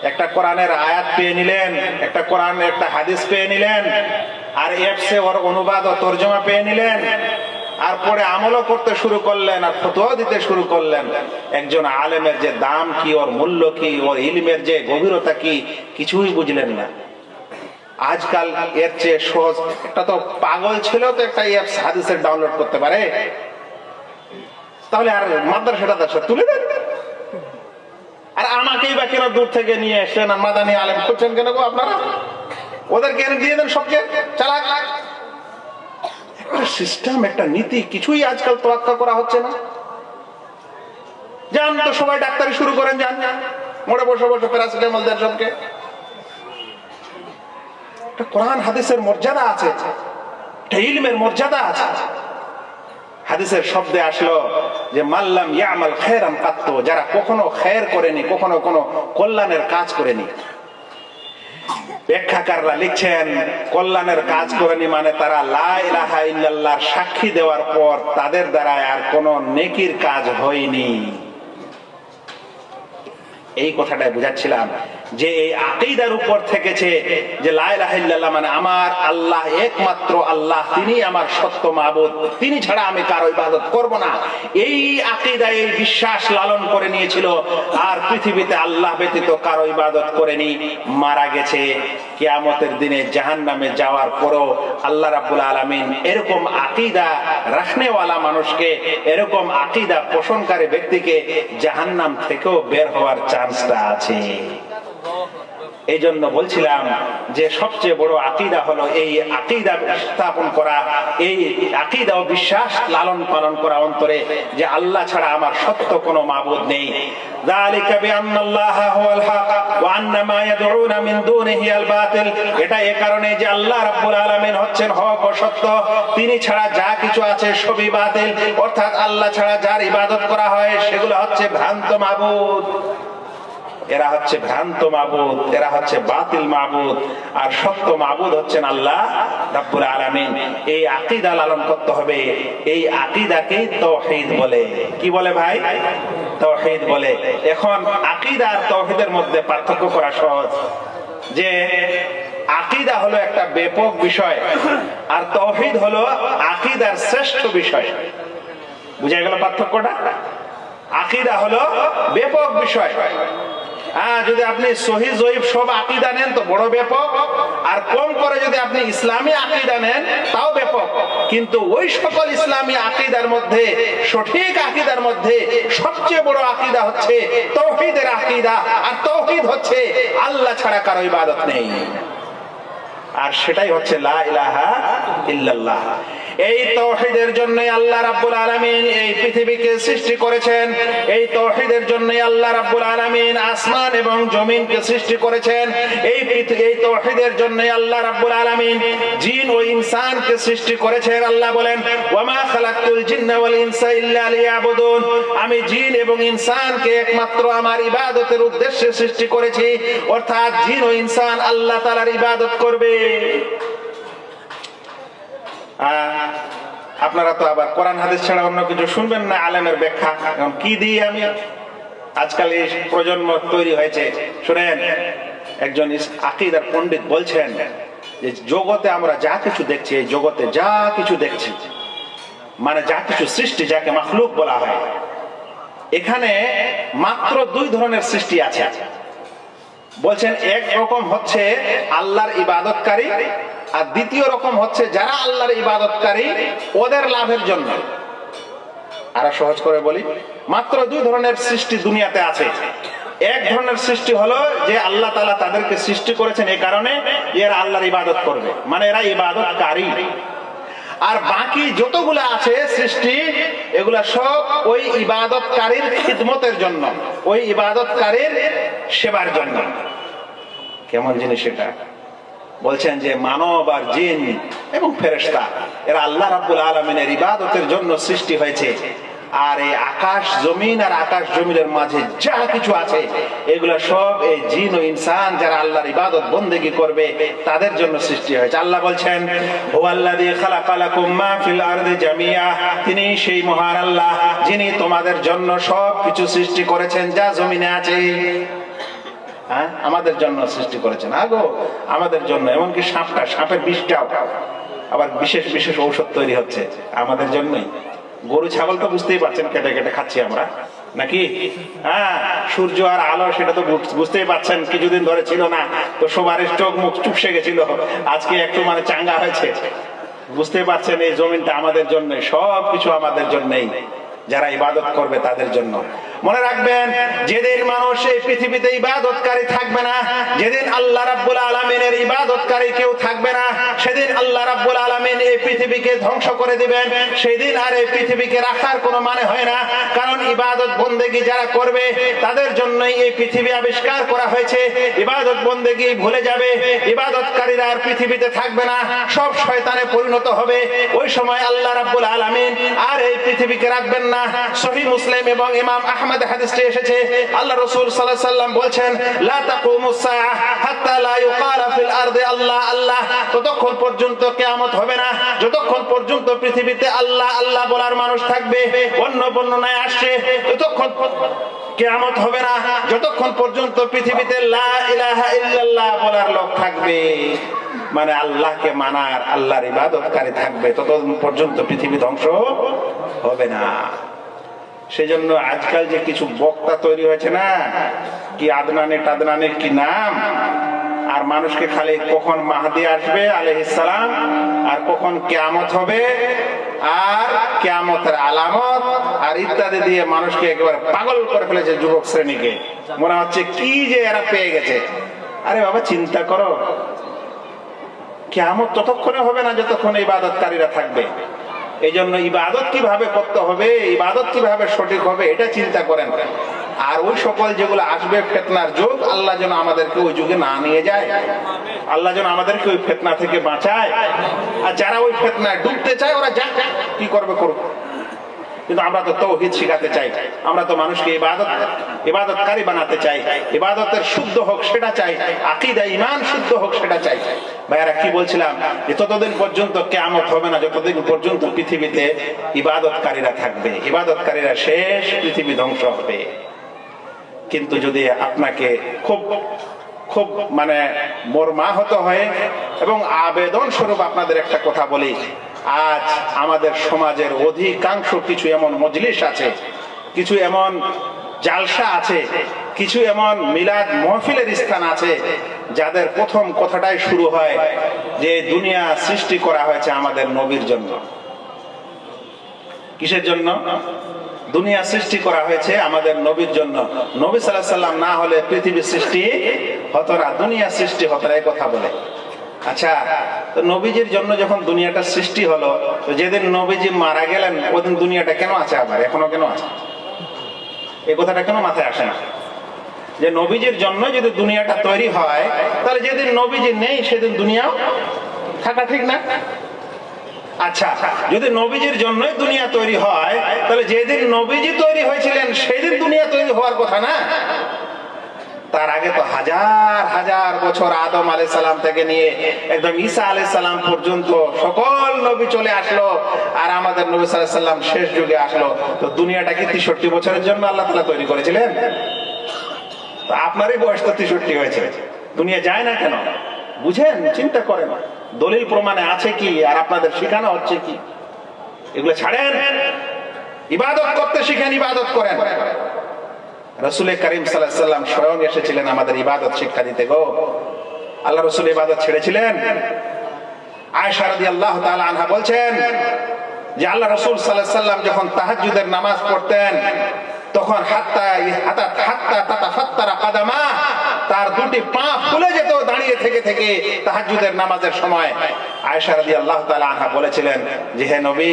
একটা কোরআনের আয়াত পেয়ে নিলেন, একটা কোরআন, একটা হাদিস পেয়ে নিলেন, আর এফসে ওর অনুবাদ ও তর্জমা পেয়ে নিলেন, আর পরে আমলও করতে শুরু করলেন আর ফতোয়া দিতে শুরু করলেন। একজন আলেমের যে দাম কি, ওর মূল্য কি, ওর ইলমের যে গভীরতা কি, কিছুই বুঝলেন না। আজকাল এর চেয়ে সহজ, একটা তো পাগল ছিল তো একটা অ্যাপস হাদিসের ডাউনলোড করতে পারে, তাহলে আর মাদ্রাসাটা তুলে দেন। আর আমাকেই বা কেন দূর থেকে নিয়ে এসছেন আর মাদানী আলেম করছেন কেন গো আপনারা? ওদের কেন দিয়ে দেন সবচেয়ে চালাক। একটা সিস্টেম, একটা নীতি, কিছুই আজকাল তোয়াক্কা করা হচ্ছে না। যান তো সবাই ডাক্তারি শুরু করেন, যান মোড়ে বসে বসে প্যারাসিটামল দেন সবকে। কোরআন হাদিসের মর্যাদা আছে, ইলমের মর্যাদা আছে। হাদিসের শব্দে আসলো যে মাল্লাম ইয়ামাল খায়রান কাত্তু, যারা কখনো খায়ের করেনি, কখনো কোনো কল্যাণের কাজ করেনি। ব্যাখ্যাকাররা লিখছেন কল্যাণের কাজ করেনি মানে তারা লা ইলাহা ইল্লাল্লাহর সাক্ষী দেওয়ার পর তাদের দ্বারা আর কোনো নেকির কাজ হয়নি। এই কথাটাই বুঝাচ্ছিলাম যে এই আকীদার উপর থেকেছে যে লা ইলাহা ইল্লাল্লাহ মানে আমার আল্লাহ একমাত্র আল্লাহ, তিনি আমার সত্য মাবুদ, তিনি ছাড়া আমি কারো ইবাদত করব না। এই আকীদা, এই বিশ্বাস লালন করে নিয়েছিল আর পৃথিবীতে আল্লাহ ব্যতীত কারো ইবাদত করেনি। মারা গেছে, কিয়ামতের দিনে জাহান্নামে যাওয়ার পরও আল্লাহ রাব্বুল আলামিন এরকম আকীদা রাখনেওয়ালা মানুষকে, এরকম আকীদা পোষণকারী ব্যক্তিকে জাহান্নাম থেকেও বের হওয়ার চান্সটা আছে। এই জন্য বলছিলাম যে সবচেয়ে বড় আকীদা হলো এই আকীদা স্থাপন করা, এই আকীদা ও বিশ্বাস লালন পালন করা অন্তরে যে আল্লাহ ছাড়া আমার সত্য কোনো মাবুদ নেই। যালিকা বিআন্নাল্লাহা হুয়াল হক ওয়া আন্না মা ইয়াদউনা মিন দুনিহি আল বাতিল। এটা এই কারণে যে আল্লাহ রাব্বুল আলামিন হচ্ছেন হক ও সত্য, তিনি ছাড়া যা কিছু আছে সবই বাতিল। অর্থাৎ আল্লাহ ছাড়া যার ইবাদত করা হয় সেগুলো হচ্ছে ভ্রান্ত মাবুদ। এরা হচ্ছে ভ্রান্ত মাবুদ, এরা হচ্ছে বাতিল মাবুদ, আর সত্য মাবুদ হচ্ছেন আল্লাহ রাব্বুল আলামিন। এই আকীদা লালন করতে হবে। এই আকীদাকেই তাওহীদ বলে। কি বলে ভাই? তাওহীদ বলে। এখন আকীদা আর তাওহীদের মধ্যে পার্থক্য করা সহজ। যে আকীদা হলো একটা ব্যাপক বিষয় আর তাওহীদ হলো আকীদার শ্রেষ্ঠ বিষয়। বুঝা গেল পার্থক্যটা? আকীদা হলো ব্যাপক বিষয়। যদি আপনি সহিহ জয়ীফ সব আকীদা নেন তো বড় ব্যাপক, আর কম করে যদি আপনি ইসলামী আকীদা নেন তাও ব্যাপক। কিন্তু ওই সকল ইসলামী আকীদার মধ্যে, সঠিক আকীদার মধ্যে সবচেয়ে বড় আকীদা হচ্ছে তাওহীদের আকীদা। আর তাওহীদ হচ্ছে আল্লাহ ছাড়া কারো ইবাদত নেই, আর সেটাই হচ্ছে লা ইলাহা ইল্লাল্লাহ। এই তাওহীদের জন্যই আল্লাহ রাব্বুল আলামিন এই পৃথিবীকে সৃষ্টি করেছেন। এই তাওহীদের জন্যই আল্লাহ রাব্বুল আলামিন আসমান এবং জমিনকে সৃষ্টি করেছেন। এই তাওহীদের জন্যই আল্লাহ রাব্বুল আলামিন জিন ও ইনসানকে সৃষ্টি করেছেন। আল্লাহ বলেন ওয়া মা খালাকতুল জিন্না ওয়াল ইনসা ইল্লা লিয়াবুদুন, আমি জিন এবং ইনসানকে একমাত্র আমার ইবাদতের উদ্দেশ্যে সৃষ্টি করেছি। অর্থাৎ জিন ও ইনসান আল্লাহ তাআলার ইবাদত করবে। আপনারা তো আবার কোরআন হাদিস ছাড়া অন্য কিছু শুনবেন না, আলেমের ব্যাখ্যা কি দিয়ে আমি আজকাল এই প্রজন্ম তৈরি হয়েছে। শুনেন, একজন আকীদার পণ্ডিত বলছেন যে জগতে আমরা যা কিছু দেখছি, এই জগতে যা কিছু দেখছি মানে যা কিছু সৃষ্টি, যাকে মাখলুক বলা হয়, এখানে মাত্র দুই ধরনের সৃষ্টি আছে। বলছেন এক রকম হচ্ছে আল্লাহর ইবাদতকারী, আর দ্বিতীয় রকম হচ্ছে যারা আল্লাহর ইবাদতকারী ওদের লাভের জন্য। আরো সহজ করে বলি, মাত্র দুই ধরনের সৃষ্টি দুনিয়াতে আছে। এক ধরনের সৃষ্টি হলো যে আল্লাহ তাআলা তাদেরকে সৃষ্টি করেছেন এই কারণে এরা আল্লাহর ইবাদত করবে, মানে এরা ইবাদতকারী। আর বাকি যতগুলো আছে সৃষ্টি, এগুলা সব ওই ইবাদতকারীর খিদমতের জন্য, ওই ইবাদতকারীর সেবার জন্য। কেমন জিনিস এটা? বলছেন যে মানব আর জিন এবং ফেরেশতা এরা আল্লাহ রাব্বুল আলামিনের ইবাদতের জন্য সৃষ্টি হয়েছে। আর এই আকাশ জমিন আর আকাশ জমিনের মাঝে যা কিছু আছে এগুলা সব এই জিন ও ইনসান যারা আল্লাহর ইবাদত বন্দেগী করবে তাদের জন্য সৃষ্টি হয়েছে। আল্লাহ বলছেন হুয়াল্লাযী খালাকা লাকুম মা ফিল আরদি জামিআ, তিনি সেই মহান আল্লাহ যিনি তোমাদের জন্য সব কিছু সৃষ্টি করেছেন যা জমিনে আছে। আমাদের জন্য সৃষ্টি করেছেন, আগো আমাদের জন্য, এমনকি সাপটা, সাপের বিষটাও আবার বিশেষ বিশেষ ঔষধ তৈরি হচ্ছে আমাদের জন্যই। গরু ছাগল তো বুঝতেই পারছেন, কেটে কেটে খাচ্ছি আমরা নাকি? হ্যাঁ, সূর্য আর আলো সেটা তো বুঝতেই পারছেন, কিছুদিন ধরে ছিল না, তো সবার চোখ মুখ চুপসে গেছিল, আজকে একটু মানে চাঙ্গা হয়েছে। বুঝতে পারছেন এই জমিনটা আমাদের জন্য, সব কিছু আমাদের জন্যই, যারা ইবাদত করবে তাদের জন্য। মনে রাখবেন, যেদিন মানুষ এই পৃথিবীতে ইবাদতকারী থাকবে না, যেদিন আল্লাহ রাব্বুল আলামিনের ইবাদতকারী কেউ থাকবে না, সেদিন আল্লাহ রাব্বুল আলামিন এই পৃথিবীকে ধ্বংস করে দিবেন। সেদিন আর এই পৃথিবীকে রাখার কোনো মানে হয় না, কারণ ইবাদত বন্দেগী যারা করবে তাদের জন্যই এই পৃথিবী আবিষ্কার করা হয়েছে। ইবাদত বন্দেগী ভুলে যাবে, ইবাদতকারীরা আর পৃথিবীতে থাকবে না, সব শয়তানে পরিণত হবে। ওই সময় আল্লাহ রাব্বুল আলামিন আর এই পৃথিবীকে রাখবেন না। সহিহ মুসলিম এবং ইমাম আহমদ হাদিসে এসেছে, আল্লাহ রাসূল সাল্লাল্লাহু আলাইহি ওয়াসাল্লাম বলছেন, লা তাকুমুস সাআহ হাত্তা লা ইউকালা ফিল আরদি আল্লাহ আল্লাহ, ততক্ষণ পর্যন্ত কিয়ামত হবে না যতক্ষণ পর্যন্ত পৃথিবীতে আল্লাহ আল্লাহ বলার মানুষ থাকবে। অন্য বর্ণনায় আসছে, ততক্ষণ কিয়ামত হবে না যতক্ষণ পর্যন্ত পৃথিবীতে লা ইলাহা ইল্লাল্লাহ বলার লোক থাকবে, মানে আল্লাহকে মানার, আল্লাহর ইবাদতকারী থাকবে, ততদিন পর্যন্ত পৃথিবী ধ্বংস হবে না। সেজন্য আজকাল যে কিছু বক্তা তৈরি হয়েছে না, কি আদনানের কি নাম, আর মানুষকে খালি কখন মাহদি আসবে আলাইহিস সালাম, আর কখন কিয়ামত হবে, আর কিয়ামতের আলামত আর ইত্যাদি দিয়ে মানুষকে একেবারে পাগল করে ফেলেছে যুবক শ্রেণীকে। মনে হচ্ছে কি যে এরা পেয়ে গেছে। আরে বাবা, চিন্তা করো, কিয়ামত ততক্ষণে হবে না যতক্ষণ ইবাদতকারীরা থাকবে। এই জন্য ইবাদত কিভাবে করতে হবে, ইবাদত কিভাবে সঠিক হবে, এটা চিন্তা করেন। আর ওই সকল যেগুলো আসবে ফিতনার যুগ, আল্লাহ যেন আমাদেরকে ওই যুগে না নিয়ে যায়, আল্লাহ যেন আমাদেরকে ওই ফিতনা থেকে বাঁচায়। আর যারা ওই ফিতনায় ডুবতে চায় ওরা যাক, কি করবে করুক, কিন্তু আমরা তো তাওহীদ শিখাতে চাই, আমরা তো মানুষকে ইবাদতকারী বানাতে চাই, ইবাদতের শুদ্ধ হোক সেটা চাই, আকীদা ঈমান শুদ্ধ হোক সেটা চাই। ভাইয়ারা, কি বলছিলাম, যে ততদিন পর্যন্ত কিয়ামত হবে না যতদিন পর্যন্ত পৃথিবীতে ইবাদতকারীরা থাকবে, ইবাদতকারীরা শেষ, পৃথিবী ধ্বংস হবে। কিন্তু যদি আপনাকে খুব খুব মানে মর্মাহত হয় এবং আবেদন স্বরূপ আপনাদের একটা কথা বলি, আজ আমাদের সমাজের অধিকাংশ কিছু এমন মজলিস আছে, কিছু এমন জালসা আছে, কিছু এমন মিলাদ মাহফিলের স্থান আছে, যাদের প্রথম কথাটাই শুরু হয় যে দুনিয়া সৃষ্টি করা হয়েছে আমাদের নবীর জন্য। কিসের জন্য? দুনিয়া সৃষ্টি করা হয়েছে আমাদের নবীর জন্য। নবী সাল্লাল্লাহু আলাইহি সাল্লাম না হলে পৃথিবীর সৃষ্টি হতো না, দুনিয়া সৃষ্টি হতো না, এই কথা বলে। আচ্ছা, তো নবীজির জন্য যখন দুনিয়াটা সৃষ্টি হলো, তো যেদিন নবীজি মারা গেলেন ওদিন দুনিয়াটা কেন আছে, আবার এখনো কেন আছে? এই কথাটা কেন মাথায় আসে না? যে নবীজির জন্য যদি দুনিয়াটা তৈরি হয়, তাহলে যেদিন নবীজি নেই সেদিন দুনিয়াও থাকা ঠিক না? আচ্ছা, যদি নবীজির জন্যই দুনিয়া তৈরি হয়, তাহলে যেদিন নবীজি তৈরি হয়েছিলেন সেদিন দুনিয়া তৈরি হওয়ার কথা না? তার আগে তো হাজার হাজার বছর আদম আলাইহিস সালাম থেকে নিয়ে একদম ঈসা আলাইহিস সালাম পর্যন্ত সকল নবী চলে আসলো, আর আমাদের নবী সাল্লাল্লাহু আলাইহি সাল্লাম শেষ যুগে আসলো। তো দুনিয়াটা কি 63 বছরের জন্য আল্লাহ তাআলা তৈরি করেছিলেন? তো আপনারই বয়স তো 63 হয়েছে, দুনিয়া যায় না কেন? বুঝেন, চিন্তা করেন, দলিল প্রমাণে আছে কি, আর আপনাদের শেখানো হচ্ছে কি? এগুলো ছাড়েন, ইবাদত করতে শিখেন, ইবাদত করেন। রাসূল করিম সাল্লাল্লাহু আলাইহি সাল্লাম স্বয়ং এসেছিলেন আমাদের ইবাদত শিক্ষা দিতে গো। আল্লাহ রাসূল ইবাদত ছেড়েছিলেন? আয়েশা রাদিয়াল্লাহু তাআলা আনহা বলছেন যে আল্লাহ রাসূল সাল্লাল্লাহু আলাইহি সাল্লাম যখন তাহাজ্জুদের নামাজ পড়তেন, তখন হাত্তা তাতাফাত্তারা কাদামা, তার দুটি পা ফুলে যেত দাঁড়িয়ে থেকে থেকে তাহাজ্জুদের নামাজের সময়। আয়েশা রাদিয়াল্লাহু তাআলা আনহা বলেছিলেন যে হে নবী,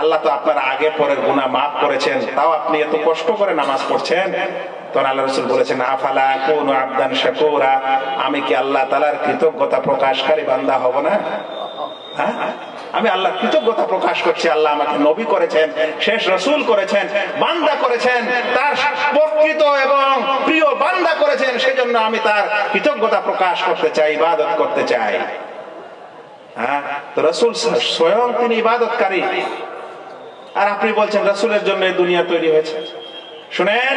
আল্লাহ তো আপনার আগে পরের গুনাহ maaf করেছেন, তাও আপনি এত কষ্ট করে নামাজ পড়ছেন। তখন আল্লাহ রাসূল বলেছেন, আফালা কুনু আবদান শাকুরা, আমি কি আল্লাহ তাআলার কৃতজ্ঞতা প্রকাশকারী বান্দা হব না? হ্যাঁ, আমি আল্লাহর কৃতজ্ঞতা প্রকাশ করছি, আল্লাহ আমাকে নবী করেছেন, শেষ রাসূল করেছেন, বান্দা করেছেন, তার প্রকৃত এবং প্রিয় বান্দা করেছেন, সেজন্য আমি তার কৃতজ্ঞতা প্রকাশ করতে চাই, ইবাদত করতে চাই। হ্যাঁ, তো রাসূল স্বয়ং তিনি ইবাদতকারী, আর আপনি বলছেন রাসূলের জন্য এই দুনিয়া তৈরি হয়েছে। শুনেন,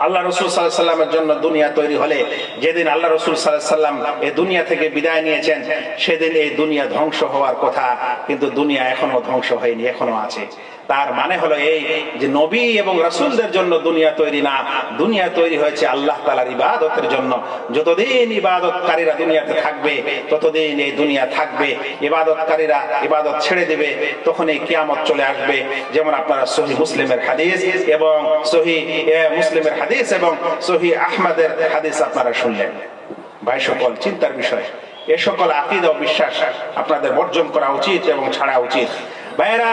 আল্লাহ রসুল সাল্লাল্লাহু আলাইহি ওয়াসাল্লামের জন্য দুনিয়া তৈরি হলে, যেদিন আল্লাহ রসুল সাল্লাল্লাহু আলাইহি ওয়াসাল্লাম এই দুনিয়া থেকে বিদায় নিয়েছেন, সেদিন এই দুনিয়া ধ্বংস হওয়ার কথা, কিন্তু দুনিয়া এখনো ধ্বংস হয়নি, এখনো আছে। তার মানে হলো এই যে নবী এবং রাসূলদের জন্য দুনিয়া তৈরি না, দুনিয়া তৈরি হয়েছে আল্লাহ তাআলার ইবাদতের জন্য। যতদিন ইবাদতকারীরা দুনিয়াতে থাকবে ততদিন এই দুনিয়া থাকবে। ইবাদতকারীরা ইবাদত ছেড়ে দেবে, তখন এই কিয়ামত চলে আসবে। যেমন আপনারা সহিহ মুসলিমের হাদিস এবং সহিহ মুসলিমের হাদিস এবং সহিহ আহমদের হাদিস আপনারা শুনলেন। ভাই সকল, চিন্তার বিষয়, এ সকল আকীদা ও বিশ্বাস আপনাদের বর্জন করা উচিত এবং ছাড়া উচিত। ভাইরা,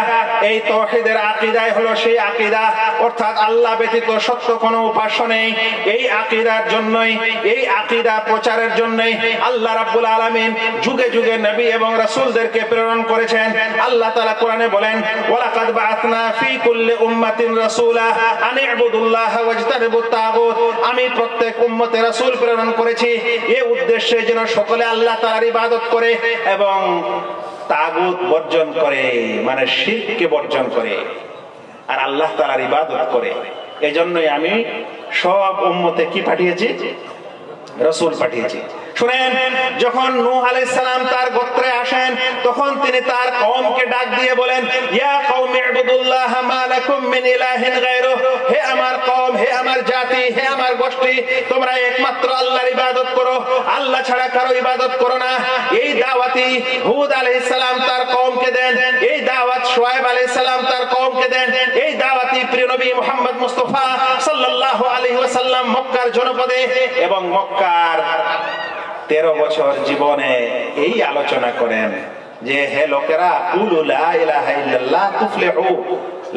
এই তাওহীদের আকীদাই হলো সেই আকীদা, অর্থাৎ আল্লাহ ব্যতীত সত্য কোনো উপাস্য নেই। এই আকীদার জন্যই, এই আকীদা প্রচারের জন্যই আল্লাহ রাব্বুল আলামিন যুগে যুগে নবী এবং রাসূলদেরকে প্রেরণ করেছেন। আল্লাহ তাআলা কোরআনে বলেন, ওয়ালাকাদ বাআথনা ফী কুল্লি উম্মাতিন রাসূলা আন ইবুদুল্লাহ ওয়াজতানিবুত তাগুত। আমি প্রত্যেক উম্মতে রাসূল প্রেরণ করেছি এই উদ্দেশ্যে যেন সকলে আল্লাহ তাআলার ইবাদত করে এবং তাগুত বর্জন করে, মানে শিরককে বর্জন করে আর আল্লাহ তাআলার ইবাদত করে। এজন্যই আমি সব উম্মতে কি পাঠিয়েছি? রাসূল পাঠিয়েছি। শুনেন, যখন নূহ আলাইহিস সালাম তার গোত্রে আসেন, তখন তিনি তার কওমকে ডাক দিয়ে বলেন, ইয়া কওমি ইবুদুল্লাহ মা লাকুম মিন ইলাহিন গায়রুহু। হে আমার কওম, হে আমার জাতি, হে আমার গোষ্ঠী, তোমরা একমাত্র আল্লাহর ইবাদত করো, আল্লাহ ছাড়া কারো ইবাদত করো না। এই দাওয়াতই হুদ আলাইহিস সালাম তার কওমকে দেন, এই দাওয়াত শুআয়ব আলাইহিস সালাম তার কওমকে দেন, এই দাওয়াতই প্রিয় নবী মুহাম্মদ মুস্তাফা সাল্লাল্লাহু আলাইহি ওয়াসাল্লাম মক্কার জনপদে এবং মক্কার 13 বছর জীবনে এই আলোচনা করেন যে, হে লোকেরা, কুলু লা ইলাহা ইল্লাল্লাহ তুফলিহু,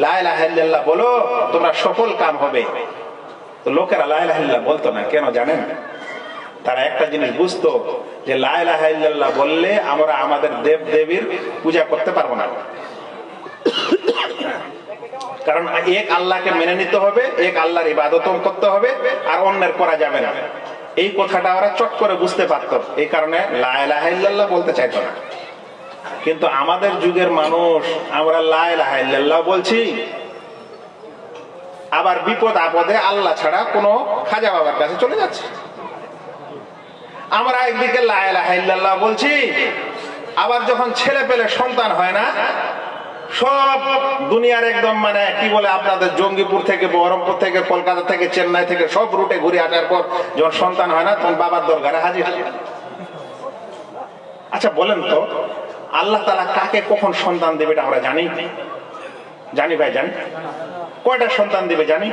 লা ইলাহা ইল্লাল্লাহ বলো, তোমরা সফল কাম হবে। তো লোকেরা লা ইলাহা ইল্লাল্লাহ বলতো না, কেন জানেন? তারা একটা জিনিস বুঝতো যে লা ইলাহা ইল্লাল্লাহ বললে আমরা আমাদের দেব দেবীর পূজা করতে পারবো না, কারণ এক আল্লাহকে মেনে নিতে হবে, এক আল্লাহর ইবাদত করতে হবে, আর অন্যের করা যাবে না। এই কথাটা ওরা চট করে বুঝতে পারত, এই কারণে লা ইলাহা ইল্লাল্লাহ বলতে চাইতো না। কিন্তু আমাদের যুগের মানুষ, আমরা লা ইলাহা ইল্লাল্লাহ বলছি, আবার বিপদ আপদে আল্লাহ ছাড়া কোনো খাজা বাবার কাছে চলে যাচ্ছে। আমরা একদিকে লা ইলাহা ইল্লাল্লাহ বলছি, আবার যখন ছেলে পেলে সন্তান হয় না, সব দুনিয়ার একদম মানে কি বলে আপনাদের জঙ্গিপুর থেকে, বহরমপুর থেকে, কলকাতা থেকে, চেন্নাই থেকে সব রুটে ঘুরে আসার পর যখন সন্তান হয় না, তখন বাবার দরবারে হাজির। আচ্ছা বলেন তো, আল্লাহ তাআলা কাকে কখন সন্তান দেবে এটা আমরা জানি? জানি ভাই, জানি। কয়টা সন্তান দিবে জানি?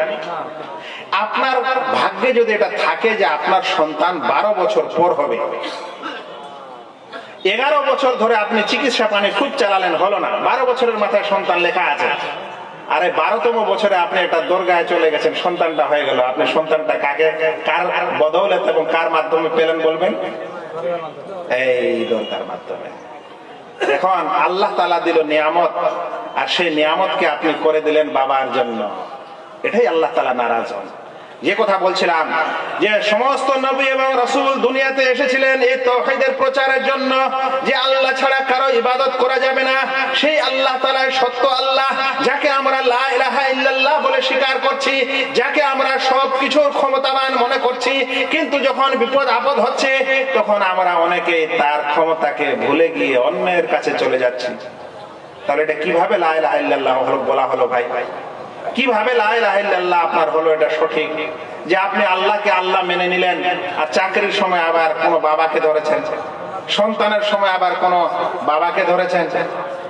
আপনার ভাগ্যে যদি এটা থাকে যে আপনার সন্তান 12 বছর পর হবে, 11 বছর ধরে আপনি চিকিৎসা পানি খুব চালালেন, হলো না, 12 বছরের মাথায় সন্তান লেখা আছে, আরে 12তম বছরে আপনি একটা দরগায় চলে গেছেন, সন্তানটা হয়ে গেল। আপনি সন্তানটা কাকে, কার বদৌলতে এবং কার মাধ্যমে পেলেন বলবেন? এই দরগার মাধ্যমে। এখন আল্লাহ তাআলা দিল নিয়ামত, আর সেই নিয়ামতকে আপনি করে দিলেন বাবার জন্য। এটাই আল্লাহ তাআলা নারাজ হন। যে কথা বলছিলাম যে সমস্ত নবী এবং রাসূল দুনিয়াতে এসেছিলেন এই তাওহীদের প্রচারের জন্য, যে আল্লাহ ছাড়া কারো ইবাদত করা যাবে না। সেই আল্লাহ তাআলাই সত্য আল্লাহ, যাকে আমরা লা ইলাহা ইল্লাল্লাহ বলে স্বীকার করছি, যাকে আমরা সবকিছুর ক্ষমতাবান মনে করছি, কিন্তু যখন বিপদ আপদ হচ্ছে তখন আমরা অনেকে তার ক্ষমতাকে ভুলে গিয়ে অন্যের কাছে চলে যাচ্ছি। তাহলে এটা কিভাবে লা ইলাহা ইল্লাল্লাহ বলা হলো ভাই? কিভাবে লা ইলাহা ইল্লাল্লাহ আপনার হলো এটা সঠিক? যে আপনি আল্লাহকে আল্লাহ মেনে নিলেন, আর চাকরির সময় আবার কোনো বাবাকে ধরেছেন, সন্তানের সময় আবার কোনো বাবাকে ধরেছেন,